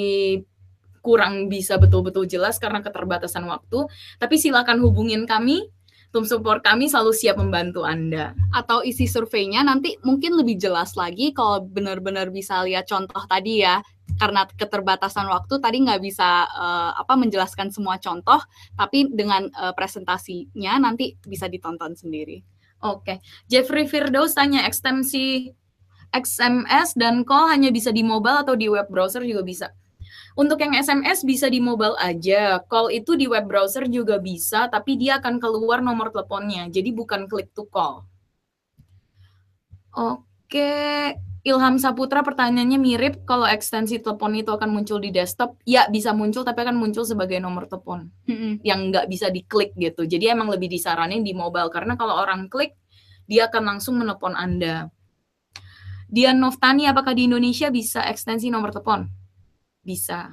kurang bisa betul-betul jelas karena keterbatasan waktu. Tapi silakan hubungin kami, tim support kami selalu siap membantu Anda. Atau isi surveinya nanti mungkin lebih jelas lagi kalau benar-benar bisa lihat contoh tadi ya. Karena keterbatasan waktu tadi nggak bisa menjelaskan semua contoh, tapi dengan presentasinya nanti bisa ditonton sendiri. Oke, Jeffrey Firdaus tanya, ekstensi SMS dan call hanya bisa di mobile atau di web browser juga bisa? Untuk yang SMS bisa di mobile aja, call itu di web browser juga bisa, tapi dia akan keluar nomor teleponnya, jadi bukan click to call. Oke, Ilham Saputra pertanyaannya mirip, kalau ekstensi telepon itu akan muncul di desktop, ya bisa muncul, tapi akan muncul sebagai nomor telepon yang nggak bisa diklik gitu. Jadi emang lebih disaranin di mobile, karena kalau orang klik, dia akan langsung menelpon Anda. Dian Noftani, apakah di Indonesia bisa ekstensi nomor telepon? Bisa.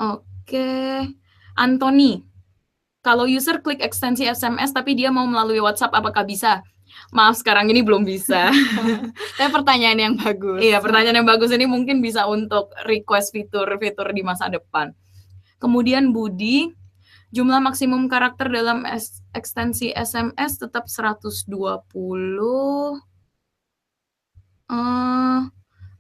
Oke, Anthony, kalau user klik ekstensi SMS tapi dia mau melalui WhatsApp, apakah bisa? Maaf, sekarang ini belum bisa. Tapi pertanyaan yang bagus. Iya, pertanyaan yang bagus ini mungkin bisa untuk request fitur-fitur di masa depan. Kemudian Budi, jumlah maksimum karakter dalam ekstensi SMS tetap 120.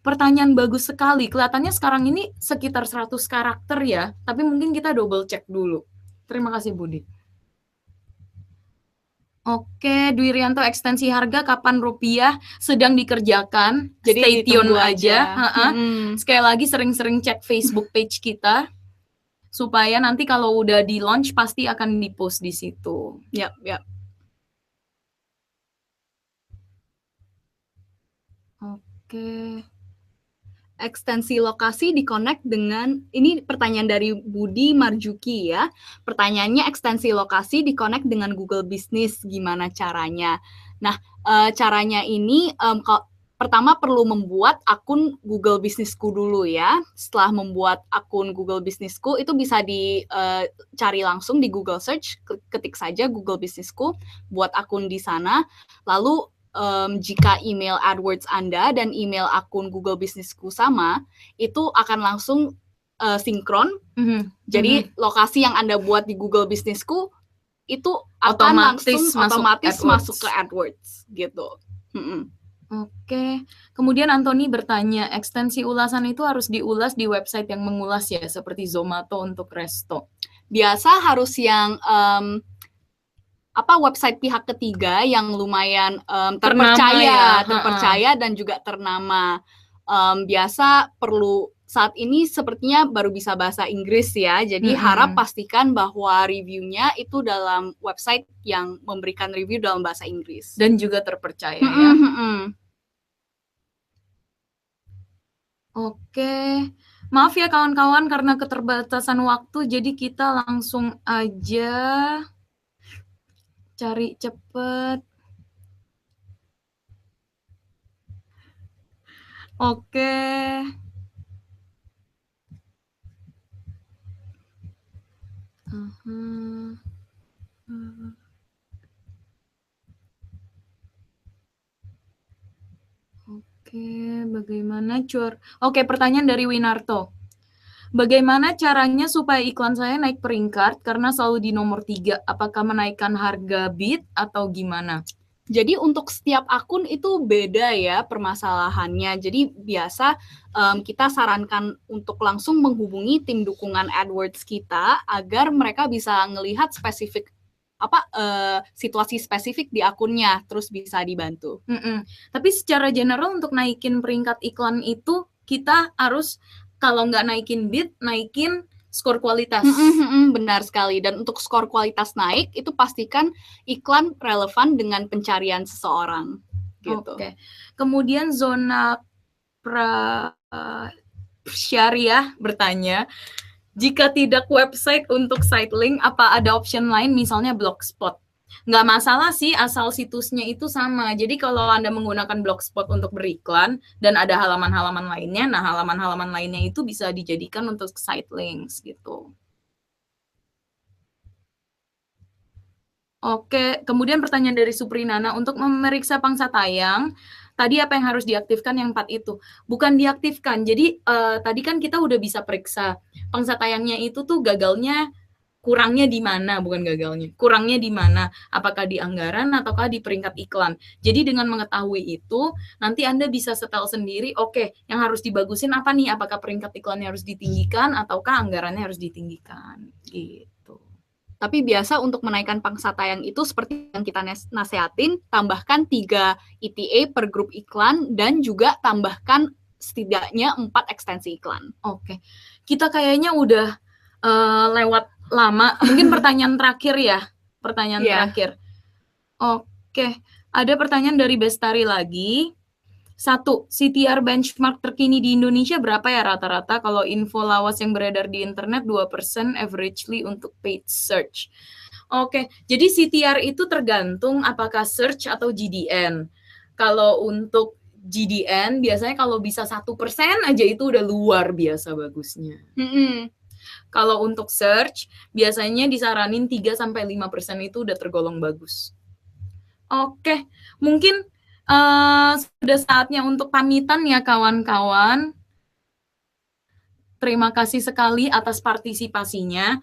Pertanyaan bagus sekali. Kelihatannya sekarang ini sekitar 100 karakter ya, tapi mungkin kita double check dulu. Terima kasih Budi. Oke, Dwi Rianto, ekstensi harga kapan rupiah sedang dikerjakan. Jadi stay tune aja. Sekali lagi sering-sering cek Facebook page kita supaya nanti kalau udah di launch pasti akan di-post di situ. Yap. Oke. Ekstensi lokasi di-connect dengan, ini pertanyaan dari Budi Marjuki ya. Pertanyaannya, ekstensi lokasi di-connect dengan Google Business, gimana caranya? Nah, caranya ini pertama perlu membuat akun Google Businessku dulu ya. Setelah membuat akun Google Businessku, itu bisa dicari langsung di Google Search, ketik saja Google Businessku, buat akun di sana. Lalu jika email AdWords Anda dan email akun Google Businessku sama, itu akan langsung sinkron. Jadi lokasi yang Anda buat di Google Businessku itu akan otomatis masuk ke AdWords gitu. Oke. Kemudian Anthony bertanya, ekstensi ulasan itu harus diulas di website yang mengulas ya, seperti Zomato untuk resto? Biasa harus yang website pihak ketiga yang lumayan terpercaya dan juga ternama. Biasa perlu, saat ini sepertinya baru bisa bahasa Inggris ya, jadi harap pastikan bahwa reviewnya itu dalam website yang memberikan review dalam bahasa Inggris. Dan juga terpercaya ya. Oke. Maaf ya kawan-kawan karena keterbatasan waktu, jadi kita langsung aja cari cepet. Oke. Oke, bagaimana Oke, pertanyaan dari Winarto. Bagaimana caranya supaya iklan saya naik peringkat karena selalu di nomor 3? Apakah menaikkan harga bid atau gimana? Jadi untuk setiap akun itu beda ya permasalahannya. Jadi biasa kita sarankan untuk langsung menghubungi tim dukungan AdWords kita agar mereka bisa ngelihat spesifik situasi spesifik di akunnya, terus bisa dibantu. Tapi secara general untuk naikin peringkat iklan itu kita harus kalau nggak naikin bid, naikin skor kualitas. Benar sekali. Dan untuk skor kualitas naik, itu pastikan iklan relevan dengan pencarian seseorang. Gitu. Oke. Kemudian Zona Syariah bertanya, jika tidak website untuk site link, apa ada option lain misalnya Blogspot? Nggak masalah sih asal situsnya itu sama. Jadi kalau Anda menggunakan Blogspot untuk beriklan dan ada halaman-halaman lainnya, nah halaman-halaman lainnya itu bisa dijadikan untuk site links gitu. Oke, kemudian pertanyaan dari Suprinana, untuk memeriksa pangsa tayang, tadi apa yang harus diaktifkan yang 4 itu? Bukan diaktifkan, jadi tadi kan kita udah bisa periksa pangsa tayangnya itu tuh gagalnya kurangnya di mana, bukan gagalnya. Kurangnya di mana? Apakah di anggaran ataukah di peringkat iklan? Jadi dengan mengetahui itu, nanti Anda bisa setel sendiri, oke, yang harus dibagusin apa nih? Apakah peringkat iklannya harus ditinggikan ataukah anggarannya harus ditinggikan? Gitu. Tapi biasa untuk menaikkan pangsa tayang itu seperti yang kita nasehatin, tambahkan 3 ETA per grup iklan dan juga tambahkan setidaknya 4 ekstensi iklan. Oke. Kita kayaknya udah lewat lama. Mungkin pertanyaan terakhir ya. Pertanyaan terakhir. Oke. Ada pertanyaan dari Bestari lagi. 1. CTR benchmark terkini di Indonesia berapa ya rata-rata? Kalau info lawas yang beredar di internet 2% averagely untuk paid search. Oke. Jadi CTR itu tergantung apakah search atau GDN. Kalau untuk GDN biasanya kalau bisa 1% aja itu udah luar biasa bagusnya. Kalau untuk search, biasanya disaranin 3-5% itu udah tergolong bagus. Oke, mungkin sudah saatnya untuk pamitan ya kawan-kawan. Terima kasih sekali atas partisipasinya.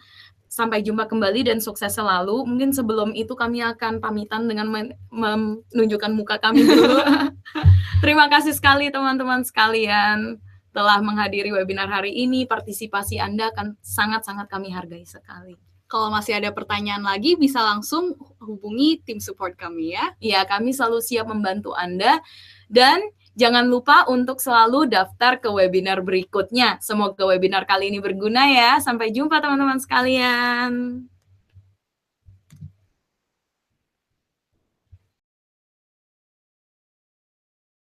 Sampai jumpa kembali dan sukses selalu. Mungkin sebelum itu kami akan pamitan dengan menunjukkan muka kami dulu. Terima kasih sekali teman-teman sekalian telah menghadiri webinar hari ini. Partisipasi Anda akan sangat-sangat kami hargai sekali. Kalau masih ada pertanyaan lagi, bisa langsung hubungi tim support kami ya. Ya, kami selalu siap membantu Anda. Dan jangan lupa untuk selalu daftar ke webinar berikutnya. Semoga webinar kali ini berguna ya. Sampai jumpa teman-teman sekalian.